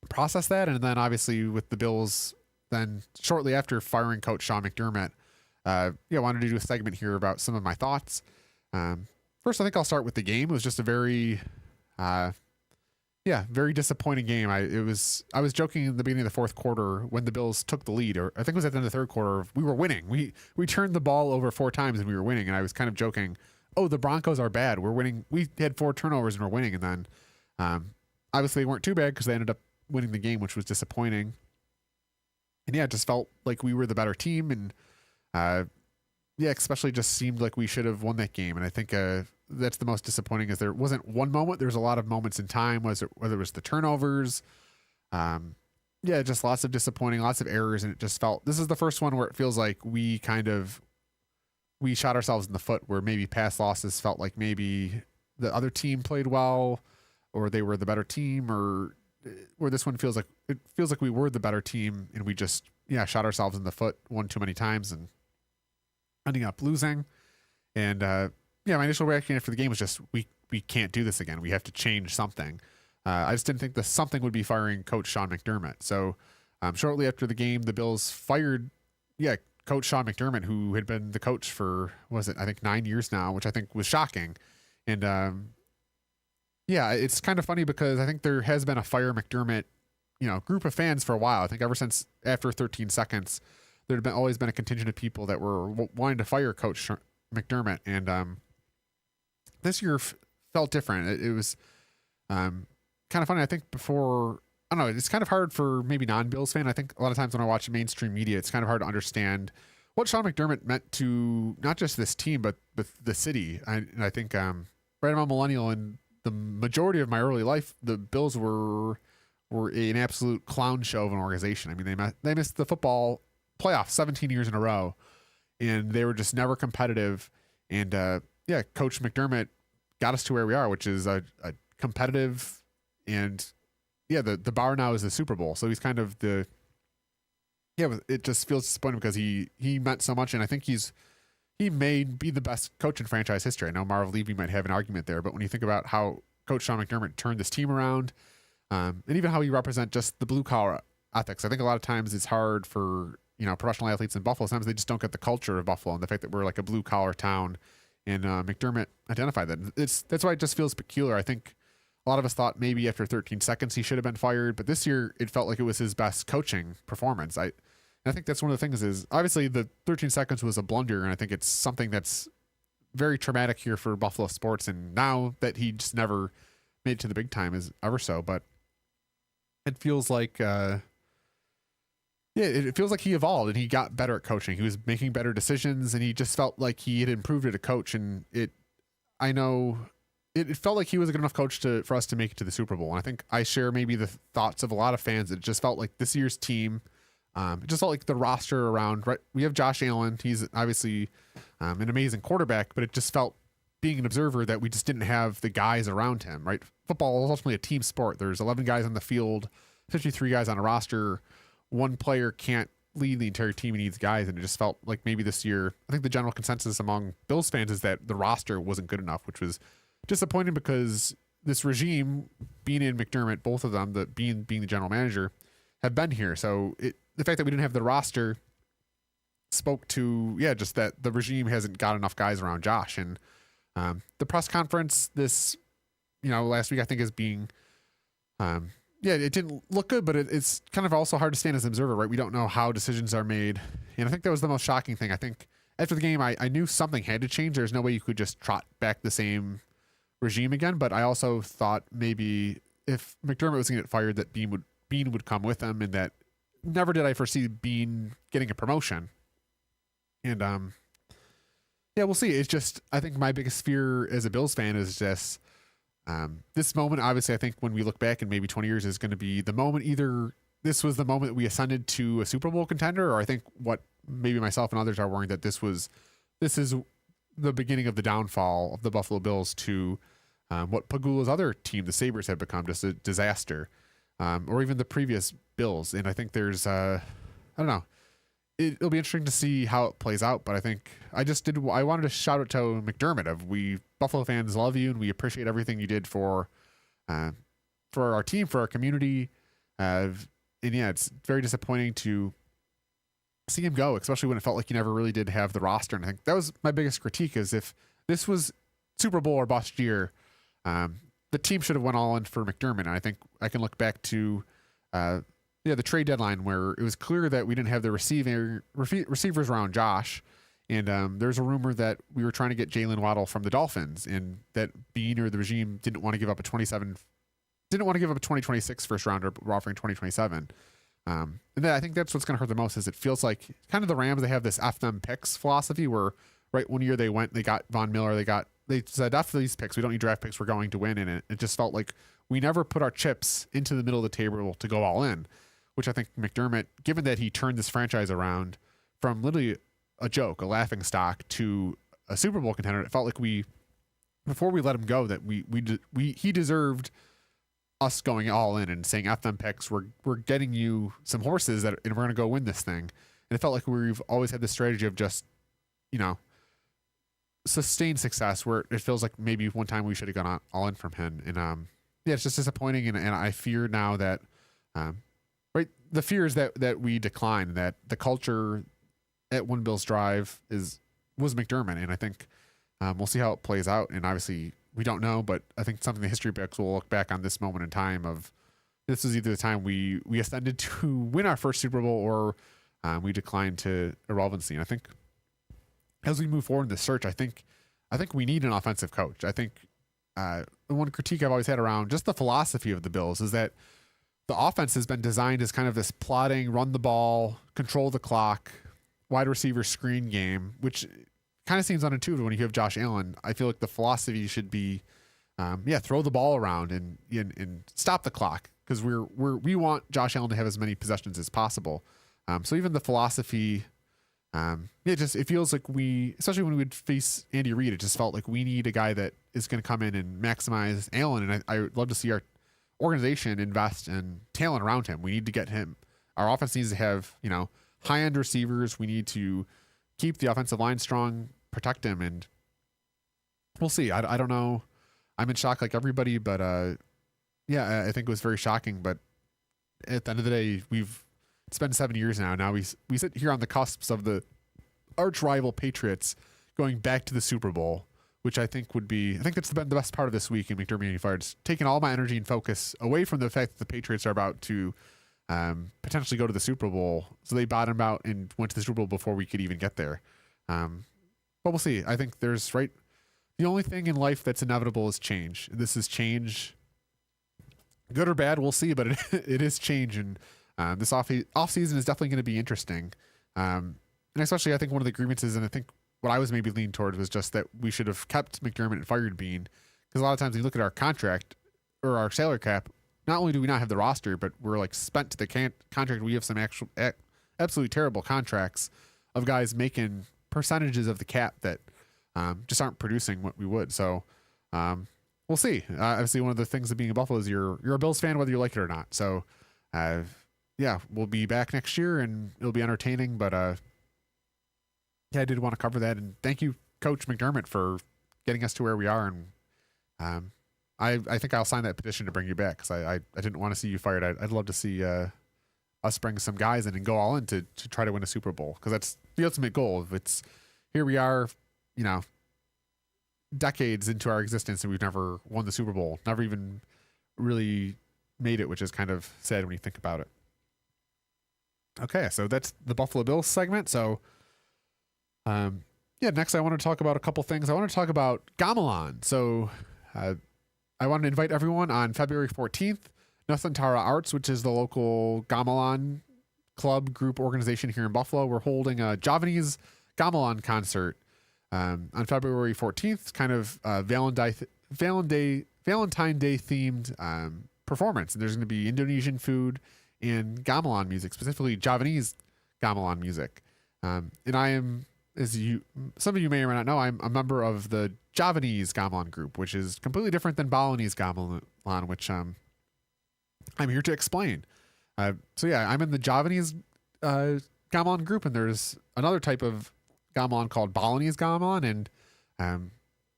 process that, and then obviously with the Bills, then shortly after firing coach Sean McDermott, I wanted to do a segment here about some of my thoughts. First, I think I'll start with the game. It was just a very, very disappointing game. I was joking in the beginning of the fourth quarter when the Bills took the lead, or I think it was at the end of the third quarter. We were winning. We turned the ball over 4 times and we were winning. And I was kind of joking, the Broncos are bad. We're winning. We had 4 turnovers and we're winning. And then, obviously they weren't too bad because they ended up winning the game, which was disappointing. And it just felt like we were the better team. And, especially just seemed like we should have won that game. And I think that's the most disappointing, is there wasn't one moment. There was a lot of moments in time, whether it was the turnovers. Just lots of disappointing, lots of errors. And it just felt, this is the first one where it feels like we shot ourselves in the foot, where maybe past losses felt like maybe the other team played well, or they were the better team, or where this one feels like we were the better team and we just, shot ourselves in the foot one too many times and ending up losing. And my initial reaction after the game was just, we can't do this again. We have to change something. I just didn't think the something would be firing coach Sean McDermott. So shortly after the game, the Bills fired coach Sean McDermott, who had been the coach for, I think 9 years now, which I think was shocking. And it's kind of funny because I think there has been a fire McDermott group of fans for a while. I think ever since after 13 seconds, there had always been a contingent of people that were wanting to fire coach McDermott. And this year felt different. It was kind of funny. I think before, I don't know, it's kind of hard for maybe non-Bills fan. I think a lot of times when I watch mainstream media, it's kind of hard to understand what Sean McDermott meant to not just this team, but the city. And I think right, I'm a millennial, and the majority of my early life, the Bills were an absolute clown show of an organization. I mean, they missed the football playoffs 17 years in a row, and they were just never competitive. And coach McDermott got us to where we are, which is a competitive, and the bar now is the Super Bowl. So he's kind of it just feels disappointing because he meant so much, and I think he may be the best coach in franchise history. I know Marv Levy might have an argument there, but when you think about how coach Sean McDermott turned this team around, and even how he represents just the blue collar ethics, I think a lot of times it's hard for professional athletes in Buffalo. Sometimes they just don't get the culture of Buffalo and the fact that we're like a blue collar town. And McDermott identified that. That's why it just feels peculiar. I think a lot of us thought maybe after 13 seconds he should have been fired, but this year it felt like it was his best coaching performance. I think that's one of the things is obviously the 13 seconds was a blunder, and I think it's something that's very traumatic here for Buffalo sports. And now that he just never made it to the big time is ever so, but it feels like Yeah, it feels like he evolved and he got better at coaching. He was making better decisions, and he just felt like he had improved as a coach. And I know, it felt like he was a good enough coach for us to make it to the Super Bowl. And I think I share maybe the thoughts of a lot of fans. It just felt like this year's team, it just felt like the roster around. Right, we have Josh Allen. He's obviously an amazing quarterback, but it just felt, being an observer, that we just didn't have the guys around him. Right, football is ultimately a team sport. There's 11 guys on the field, 53 guys on a roster. One player can't lead the entire team. He needs guys, and it just felt like maybe this year, I think the general consensus among Bills fans is that the roster wasn't good enough, which was disappointing because this regime, being in McDermott, both of them, being the general manager, have been here. So the fact that we didn't have the roster spoke to, just that the regime hasn't got enough guys around Josh. And the press conference last week, I think, is being it didn't look good, but it's kind of also hard to stand as an observer, right? We don't know how decisions are made. And I think that was the most shocking thing. I think after the game, I knew something had to change. There's no way you could just trot back the same regime again. But I also thought maybe if McDermott was going to get fired, that Bean would come with him, and that never did I foresee Bean getting a promotion. And we'll see. It's just, I think my biggest fear as a Bills fan is just this moment. Obviously, I think when we look back in maybe 20 years is going to be the moment. Either this was the moment that we ascended to a Super Bowl contender, or I think what maybe myself and others are worrying that this is the beginning of the downfall of the Buffalo Bills to what Pagula's other team, the Sabres, have become, just a disaster, or even the previous Bills. And I think there's I don't know. It'll be interesting to see how it plays out, but I think I wanted to shout out to McDermott we Buffalo fans love you, and we appreciate everything you did for our team, for our community. And it's very disappointing to see him go, especially when it felt like he never really did have the roster. And I think that was my biggest critique, is if this was Super Bowl or bust year, the team should have went all in for McDermott. And I think I can look back to the trade deadline, where it was clear that we didn't have the receivers around Josh. And there's a rumor that we were trying to get Jalen Waddle from the Dolphins, and that Bean or the regime didn't want to give up a 2026 first rounder, but we're offering 2027. And then I think that's what's going to hurt the most, is it feels like kind of the Rams, they have this F them picks philosophy, where right one year they got Von Miller, they said, after these picks, we don't need draft picks, we're going to win. And it just felt like we never put our chips into the middle of the table to go all in, which I think McDermott, given that he turned this franchise around from literally a joke, a laughing stock, to a Super Bowl contender, it felt like before we let him go, that he deserved us going all in and saying, F them picks, we're getting you some horses and we're going to go win this thing. And it felt like we've always had this strategy of just, sustained success, where it feels like maybe one time we should have gone all in from him. And it's just disappointing. And I fear now that, right, the fear is that we decline, that the culture at One Bills Drive was McDermott. And I think we'll see how it plays out. And obviously we don't know, but I think something the history books will look back on this moment in time of, this is either the time we ascended to win our first Super Bowl, or we declined to irrelevancy. And I think as we move forward in this search, I think we need an offensive coach. I think the one critique I've always had around just the philosophy of the Bills is that the offense has been designed as kind of this plotting, run the ball, control the clock, wide receiver screen game, which kind of seems unintuitive when you have Josh Allen. I feel like the philosophy should be, throw the ball around and stop the clock, because we want Josh Allen to have as many possessions as possible. So even the philosophy, it feels like especially when we would face Andy Reid, it just felt like we need a guy that is going to come in and maximize Allen. And I would love to see our organization invest in talent around him. We need to get him. Our offense needs to have, high-end receivers. We need to keep the offensive line strong, protect him, and we'll see. I don't know. I'm in shock like everybody, but I think it was very shocking. But at the end of the day, it's been 7 years now. Now we sit here on the cusps of the arch rival Patriots going back to the Super Bowl, which I think that's been the best part of this week in McDermott being fired. It's taken all my energy and focus away from the fact that the Patriots are about to potentially go to the Super Bowl. So they bottomed out and went to the Super Bowl before we could even get there. But we'll see. I think the only thing in life that's inevitable is change. This is change, good or bad, we'll see, but it is change. And This off season is definitely going to be interesting. And especially, I think one of the grievances, and I think what I was maybe leaning towards was just that we should have kept McDermott and fired Bean, because a lot of times when you look at our contract or our salary cap, not only do we not have the roster, but we're like spent to the contract. We have some actual absolutely terrible contracts of guys making percentages of the cap that just aren't producing what we would. So we'll see. Obviously, one of the things of being a Buffalo is you're a Bills fan whether you like it or not. So yeah, we'll be back next year and it'll be entertaining. But yeah, I did want to cover that, and thank you, Coach McDermott, for getting us to where we are. And I think I'll sign that petition to bring you back, because I didn't want to see you fired. I'd love to see us bring some guys in and go all in to try to win a Super Bowl, because that's the ultimate goal. If it's here we are, decades into our existence and we've never won the Super Bowl, never even really made it, which is kind of sad when you think about it. Okay, so that's the Buffalo Bills segment. So yeah, next I want to talk about a couple things. I want to talk about gamelan. So I want to invite everyone on February 14th, Nusantara Arts, which is the local gamelan club group organization here in Buffalo. We're holding a Javanese gamelan concert on February 14th, kind of Valentine Day themed performance. And there's going to be Indonesian food and gamelan music, specifically Javanese gamelan music. And I am, some of you may or may not know, I'm a member of the Javanese gamelan group, which is completely different than Balinese gamelan, which I'm here to explain. So yeah, I'm in the Javanese gamelan group, and there's another type of gamelan called Balinese gamelan, and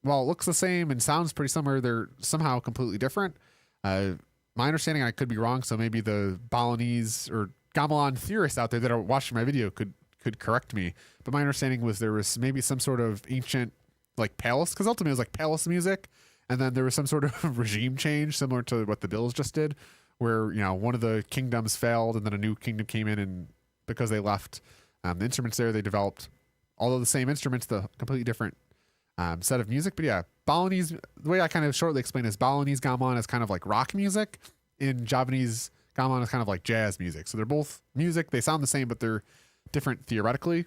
while it looks the same and sounds pretty similar, they're somehow completely different. My understanding, I could be wrong, so maybe the Balinese or gamelan theorists out there that are watching my video could correct me. But my understanding was there was maybe some sort of ancient like palace, because ultimately it was like palace music, and then there was some sort of regime change similar to what the Bills just did, where one of the kingdoms failed and then a new kingdom came in, and because they left the instruments there, they developed, although the same instruments, the completely different set of music. But yeah, Balinese, the way I kind of shortly explain is Balinese gamelan is kind of like rock music, and Javanese gamelan is kind of like jazz music. So they're both music, they sound the same, but they're different theoretically.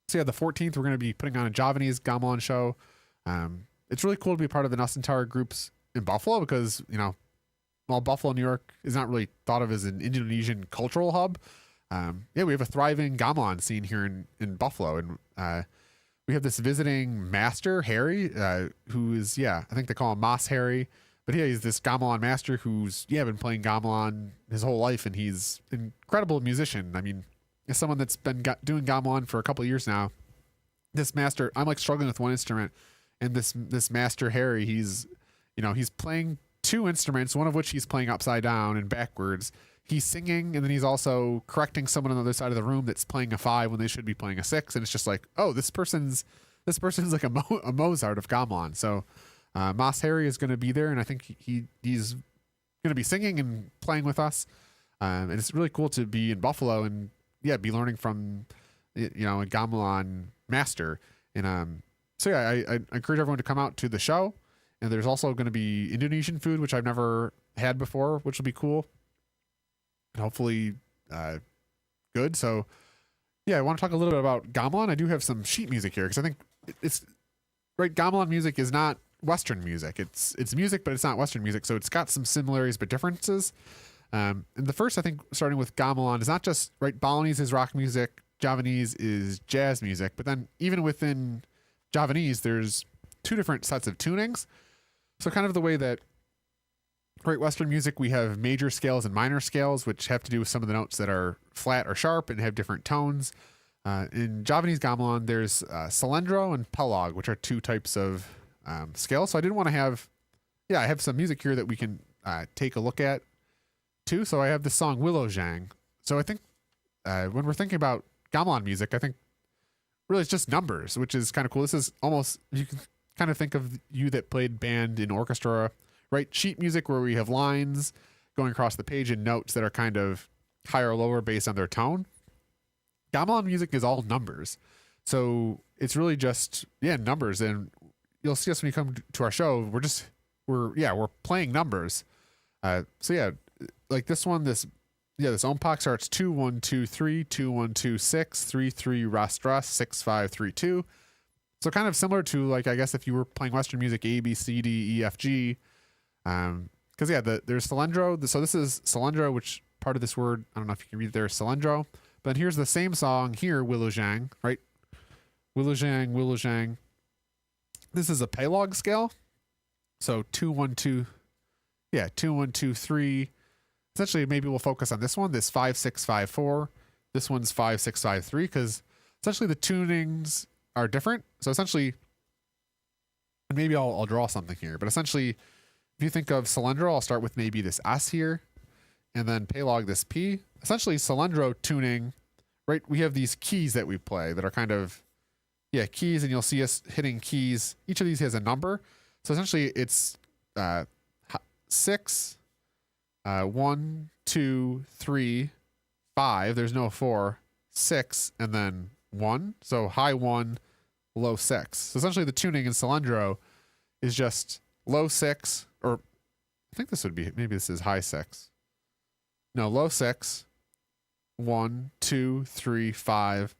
So yeah, the 14th, we're going to be putting on a Javanese gamelan show. It's really cool to be part of the Nusantara groups in Buffalo, because, while Buffalo, New York is not really thought of as an Indonesian cultural hub, yeah, we have a thriving gamelan scene here in Buffalo. And we have this visiting master, Harry, who is, I think they call him Mas Harry. But yeah, he's this gamelan master who's, been playing gamelan his whole life, and he's an incredible musician. I mean, as someone that's been doing gamelan for a couple of years now, this master, I'm like struggling with one instrument, and this master Harry, he's playing two instruments, one of which he's playing upside down and backwards. He's singing, and then he's also correcting someone on the other side of the room that's playing a 5 when they should be playing a 6. And it's just like, oh, this person's like a Mozart of gamelan. So Mas Harry is going to be there, and I think he's going to be singing and playing with us. And it's really cool to be in Buffalo and be learning from a gamelan master. And so yeah, I encourage everyone to come out to the show. And there's also going to be Indonesian food, which I've never had before, which will be cool. And hopefully good. So yeah, I want to talk a little bit about gamelan. I do have some sheet music here, because I think it's right. Gamelan music is not Western music. It's music, but it's not Western music. So it's got some similarities but differences. And the first, I think, starting with gamelan, is not just right. Balinese is rock music, Javanese is jazz music, but then even within Javanese, there's two different sets of tunings. So kind of the way that right Western music, we have major scales and minor scales, which have to do with some of the notes that are flat or sharp and have different tones. In Javanese gamelan, there's cilindro and pelog, which are two types of scales. So I didn't want to have, I have some music here that we can take a look at too. So I have this song Willow Zhang. So I think when we're thinking about gamelan music, I think really it's just numbers, which is kind of cool. This is almost, you can kind of think of you that played band in orchestra, right? Sheet music where we have lines going across the page and notes that are kind of higher or lower based on their tone. Gamelan music is all numbers. So it's really just, numbers. And you'll see us when you come to our show, we're playing numbers. So yeah, like this one, this this Ompok starts 2-1-2-3, 2-1-2-6, 3-3 Ras 6-5-3-2. So kind of similar to, like, I guess if you were playing Western music, A, B, C, D, E, F, G. Because there's Cilindro. So this is Cilindro, which part of this word, I don't know if you can read it there, Cilindro. But here's the same song here, Willow Zhang, right? Willow Zhang, Willow Zhang. This is a Paylog scale. So 2-1-2, 2-1-2-3. Essentially, maybe we'll focus on this one, this 5-6-5-4. This one's 5-6-5-3, because essentially the tunings are different. So essentially, and maybe I'll draw something here, but essentially, if you think of Cilindro, I'll start with maybe this S here, and then Paylog this P. Essentially, Cilindro tuning, right? We have these keys that we play that are kind of, keys, and you'll see us hitting keys. Each of these has a number. So essentially, it's 6, 1, 2, 3, 5. There's no 4, 6, and then 1. So high 1, low 6. So essentially, the tuning in Cilindro is just low 6, or I think this would be, maybe this is high 6. No, low 6, 1, 2, 3, 5,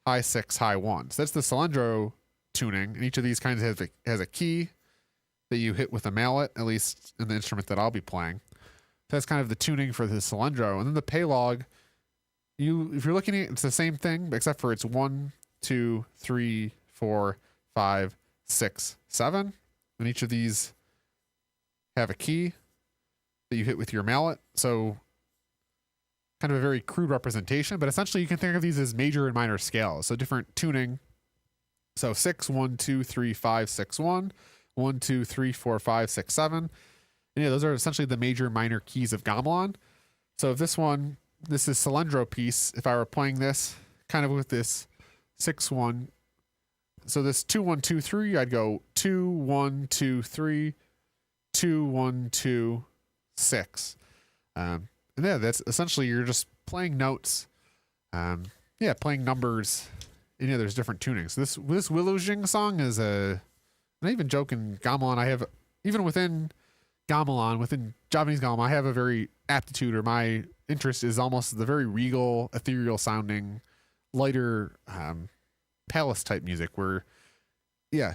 high 6, high 1. So that's the Cilindro tuning, and each of these kinds has a key that you hit with a mallet, at least in the instrument that I'll be playing. So that's kind of the tuning for the Cilindro. And then the Paylog, if you're looking at it, it's the same thing, except for it's 1, 2, 3, 4, 5, 6, 7. And each of these have a key that you hit with your mallet. So kind of a very crude representation, but essentially you can think of these as major and minor scales. So different tuning. So 6, 1, 2, 3, 5, 6, 1, 1, 2, 3, 4, 5, 6, 7. And those are essentially the major and minor keys of gamelan. So if this is Cilindro piece, if I were playing this kind of with this 6, 1, so this 2, 1, 2, 3, I'd go 2, 1, 2, 3, 2, 1, 2, 6. And that's essentially, you're just playing notes. Playing numbers. And there's different tunings. This Willow Jing song is not even joking, gamelan. I have, even within gamelan, within Javanese gamelan, I have a very aptitude, or my interest is almost the very regal, ethereal sounding, lighter, palace type music where,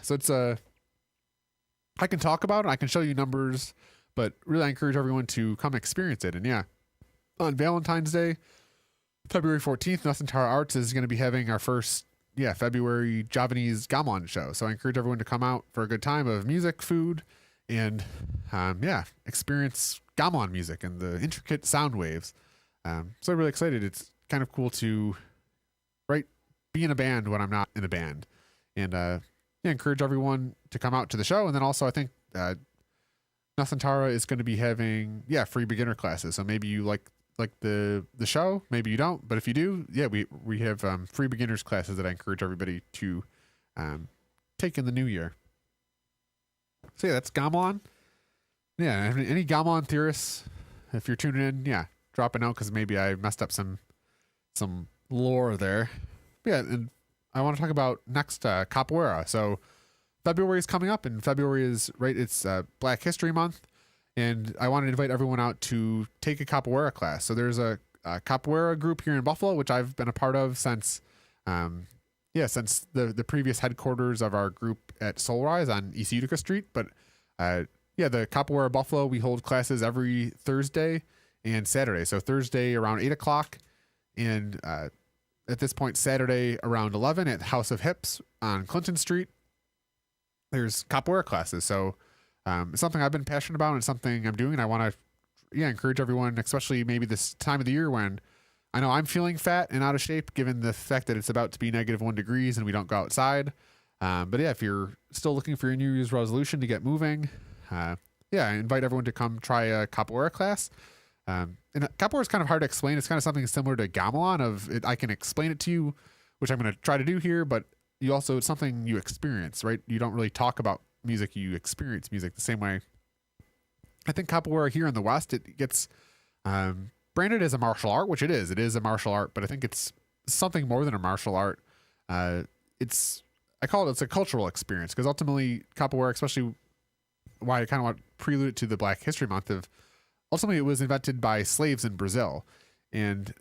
so it's I can talk about it, I can show you numbers, but really I encourage everyone to come experience it. And on Valentine's Day, February 14th, Nusantara Arts is going to be having our first February Javanese gamelan show. So I encourage everyone to come out for a good time of music, food, and experience gamelan music and the intricate sound waves. So I'm really excited. It's kind of cool to be in a band when I'm not in a band, and encourage everyone to come out to the show. And then also I think Nusantara is going to be having free beginner classes. So maybe you like the show, maybe you don't, but if you do, we have free beginners classes that I encourage everybody to take in the new year. So that's gamelan. Any gamelan theorists, if you're tuning in, drop a note, because maybe I messed up some lore there. And I want to talk about next capoeira. So February is coming up, and February is it's Black History Month. And I want to invite everyone out to take a capoeira class. So there's a capoeira group here in Buffalo, which I've been a part of since the previous headquarters of our group at Soulrise on East Utica Street. But the Capoeira Buffalo, we hold classes every Thursday and Saturday. So Thursday around 8 o'clock, and at this point Saturday around 11 at House of Hips on Clinton Street. There's capoeira classes. So it's something I've been passionate about, and it's something I'm doing. And I want to encourage everyone, especially maybe this time of the year when I know I'm feeling fat and out of shape, given the fact that it's about to be -1 degrees and we don't go outside. But if you're still looking for your New Year's resolution to get moving, I invite everyone to come try a capoeira class. And capoeira is kind of hard to explain. It's kind of something similar to gamelan. I can explain it to you, which I'm going to try to do here, but it's something you experience, right? You don't really talk about music, you experience music the same way. I think capoeira here in the West, it gets branded as a martial art, which it is. It is a martial art, but I think it's something more than a martial art. I call it's a cultural experience, because ultimately capoeira, especially why I kind of want to prelude to the Black History Month, of ultimately it was invented by slaves in Brazil. And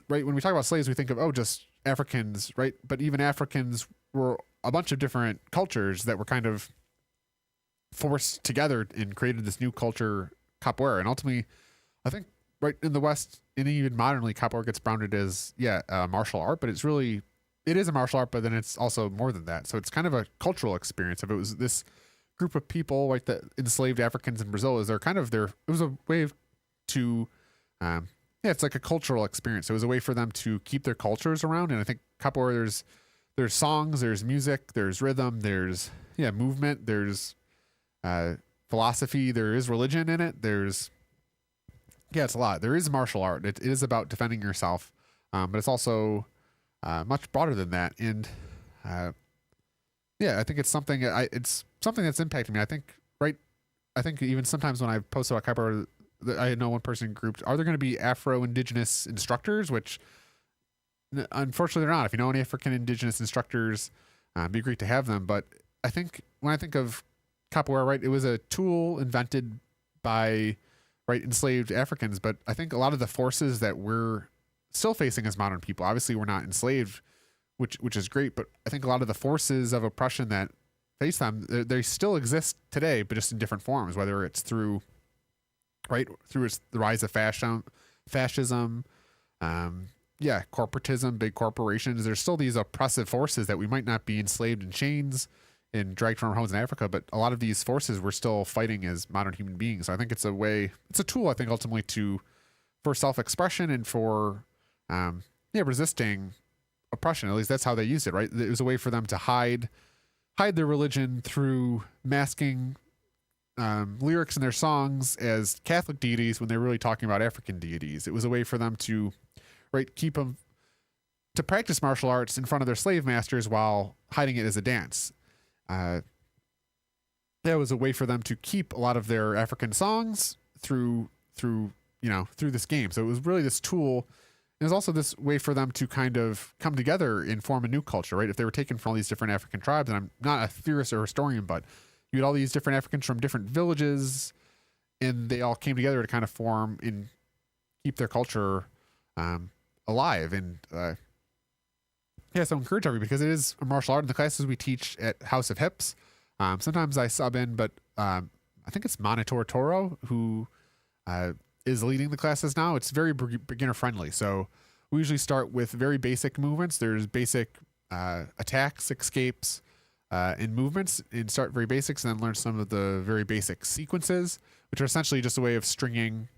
right when we talk about slaves, we think of just Africans, right? But even Africans were a bunch of different cultures that were kind of forced together and created this new culture, capoeira. And ultimately, I think right in the West, and even modernly, capoeira gets branded as martial art, but it is a martial art, but then it's also more than that. So it's kind of a cultural experience. If it was this group of people like the enslaved Africans in Brazil, it was a way to it's like a cultural experience. It was a way for them to keep their cultures around. And I think capoeira, there's songs, there's music, there's rhythm, there's movement, there's philosophy, there is religion in it. It's a lot. There is martial art. It is about defending yourself, but it's also much broader than that. And I think it's something. It's something that's impacting me. I think even sometimes when I post about capoeira, I know one person grouped, are there going to be Afro-Indigenous instructors? Which unfortunately they're not. If you know any African Indigenous instructors, it'd be great to have them. But I think when I think of capoeira, right, it was a tool invented by enslaved Africans. But I think a lot of the forces that we're still facing as modern people, obviously we're not enslaved, which is great. But I think a lot of the forces of oppression that face them, they still exist today, but just in different forms, whether it's through the rise of fascism, corporatism, big corporations. There's still these oppressive forces that we might not be enslaved in chains and dragged from our homes in Africa, but a lot of these forces we're still fighting as modern human beings. So I think it's a tool, I think, ultimately for self-expression and for resisting oppression. At least that's how they used it, right? It was a way for them to hide their religion through masking lyrics in their songs as Catholic deities when they're really talking about African deities. It was a way for them to keep them to practice martial arts in front of their slave masters while hiding it as a dance. That was a way for them to keep a lot of their African songs through this game. So it was really this tool. It was also this way for them to kind of come together and form a new culture, right? If they were taken from all these different African tribes, and I'm not a theorist or historian, but you had all these different Africans from different villages, and they all came together to kind of form and keep their culture alive. And so I encourage everybody, because it is a martial art. In the classes we teach at House of Hips, sometimes I sub in, but I think it's Monitor Toro who is leading the classes now. It's very beginner friendly. So we usually start with very basic movements. There's basic attacks, escapes, and movements, and start very basics, and then learn some of the very basic sequences, which are essentially just a way of stringing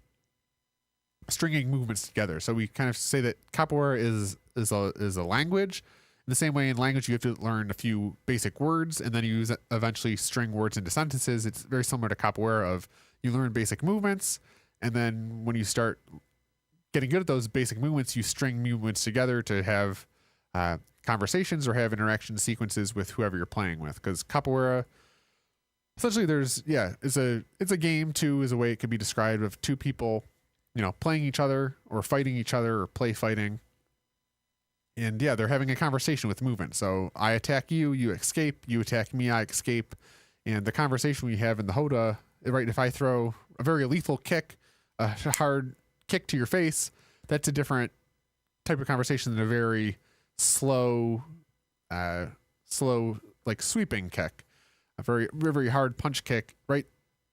movements together. So we kind of say that capoeira is a language. In the same way, in language, you have to learn a few basic words, and then you eventually string words into sentences. It's very similar to capoeira of you learn basic movements, and then when you start getting good at those basic movements, you string movements together to have conversations or have interaction sequences with whoever you're playing with. Because capoeira, essentially, it's a game too, is a way it could be described, of two people, playing each other or fighting each other or play fighting. And they're having a conversation with movement. So I attack you, you escape, you attack me, I escape. And the conversation we have in the Hoda, right? If I throw a very lethal kick, a hard kick to your face, that's a different type of conversation than a very slow, like sweeping kick, a very, very hard punch kick, right?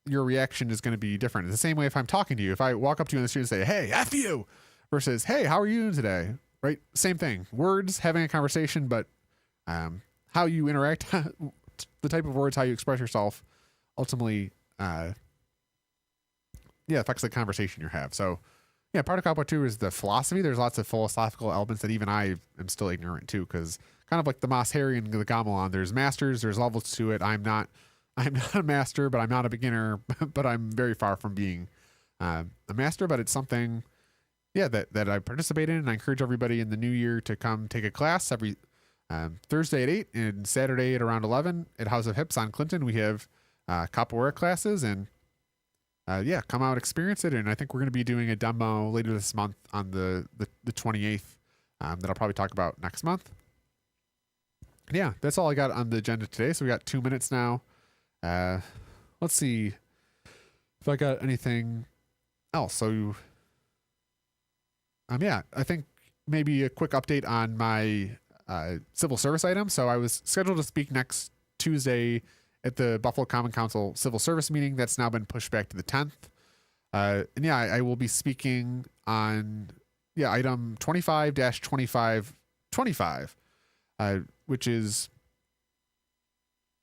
Your reaction is going to be different. It's the same way if I'm talking to you. If I walk up to you in the street and say, "Hey, F you," versus, "Hey, how are you doing today?" Right? Same thing. Words, having a conversation, but how you interact, the type of words, how you express yourself, ultimately, affects the conversation you have. So, part of capoeira too is the philosophy. There's lots of philosophical elements that even I am still ignorant to, because kind of like the Mas Harry and the Gamelan, there's masters, there's levels to it. I'm not a master, but I'm not a beginner, but I'm very far from being a master. But it's something, that I participate in, and I encourage everybody in the new year to come take a class every Thursday at 8 and Saturday at around 11 at House of Hips on Clinton. We have capoeira classes, and come out, experience it. And I think we're going to be doing a demo later this month on the 28th that I'll probably talk about next month. That's all I got on the agenda today. So we got 2 minutes now. Let's see. if I got anything else. So, yeah, I think maybe a quick update on my civil service item. So I was scheduled to speak next Tuesday at the Buffalo Common Council Civil Service meeting. That's now been pushed back to the 10th. And yeah, I will be speaking on item 25-2525, which is,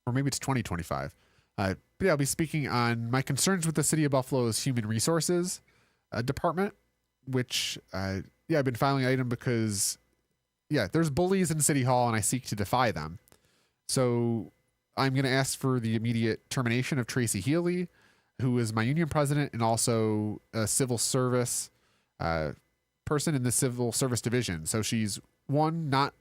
or maybe it's 2025. But yeah, I'll be speaking on my concerns with the City of Buffalo's Human Resources Department, which I've been filing an item because there's bullies in City Hall and I seek to defy them. So I'm going to ask for the immediate termination of Tracy Healy, who is my union president and also a civil service person in the civil service division. So she's not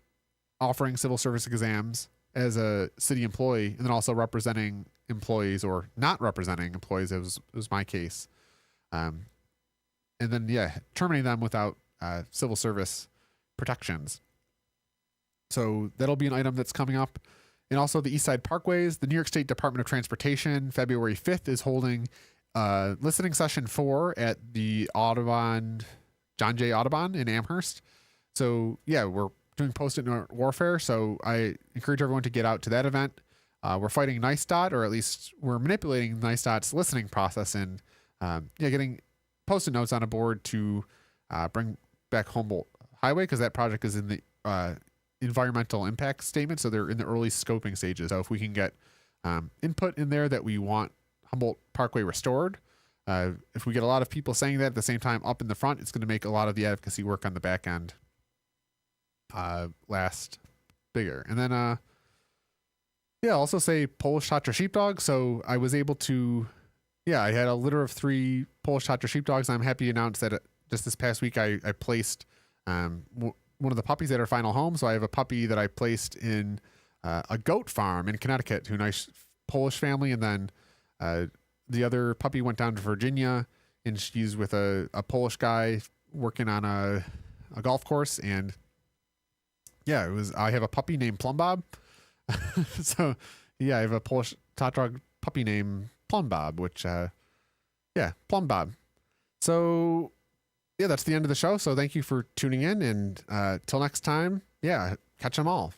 offering civil service exams as a city employee, and then also representing employees or not representing employees. It was my case. And then, terminating them without civil service protections. So that'll be an item that's coming up. And also the East Side Parkways, the New York State Department of Transportation, February 5th is holding listening session 4 at the John Jay Audubon in Amherst. So we're doing post-it note warfare. So I encourage everyone to get out to that event. We're fighting NICEDOT, or at least we're manipulating NICEDOT's listening process and getting post-it notes on a board to bring back Humboldt Highway, because that project is in the environmental impact statement. So they're in the early scoping stages. So if we can get input in there that we want Humboldt Parkway restored, if we get a lot of people saying that at the same time up in the front, it's going to make a lot of the advocacy work on the back end last bigger. And then I'll also say Polish Tatra sheepdog. So I was able to I had a litter of 3 Polish Tatra sheepdogs. I'm happy to announce that just this past week I placed one of the puppies at our final home. So I have a puppy that I placed in a goat farm in Connecticut to a nice Polish family, and then the other puppy went down to Virginia, and she's with a Polish guy working on a golf course. And I have a puppy named Plum Bob. So I have a Polish Tatrog puppy named Plum Bob, which Plum Bob. So that's the end of the show. So thank you for tuning in, and till next time, catch them all.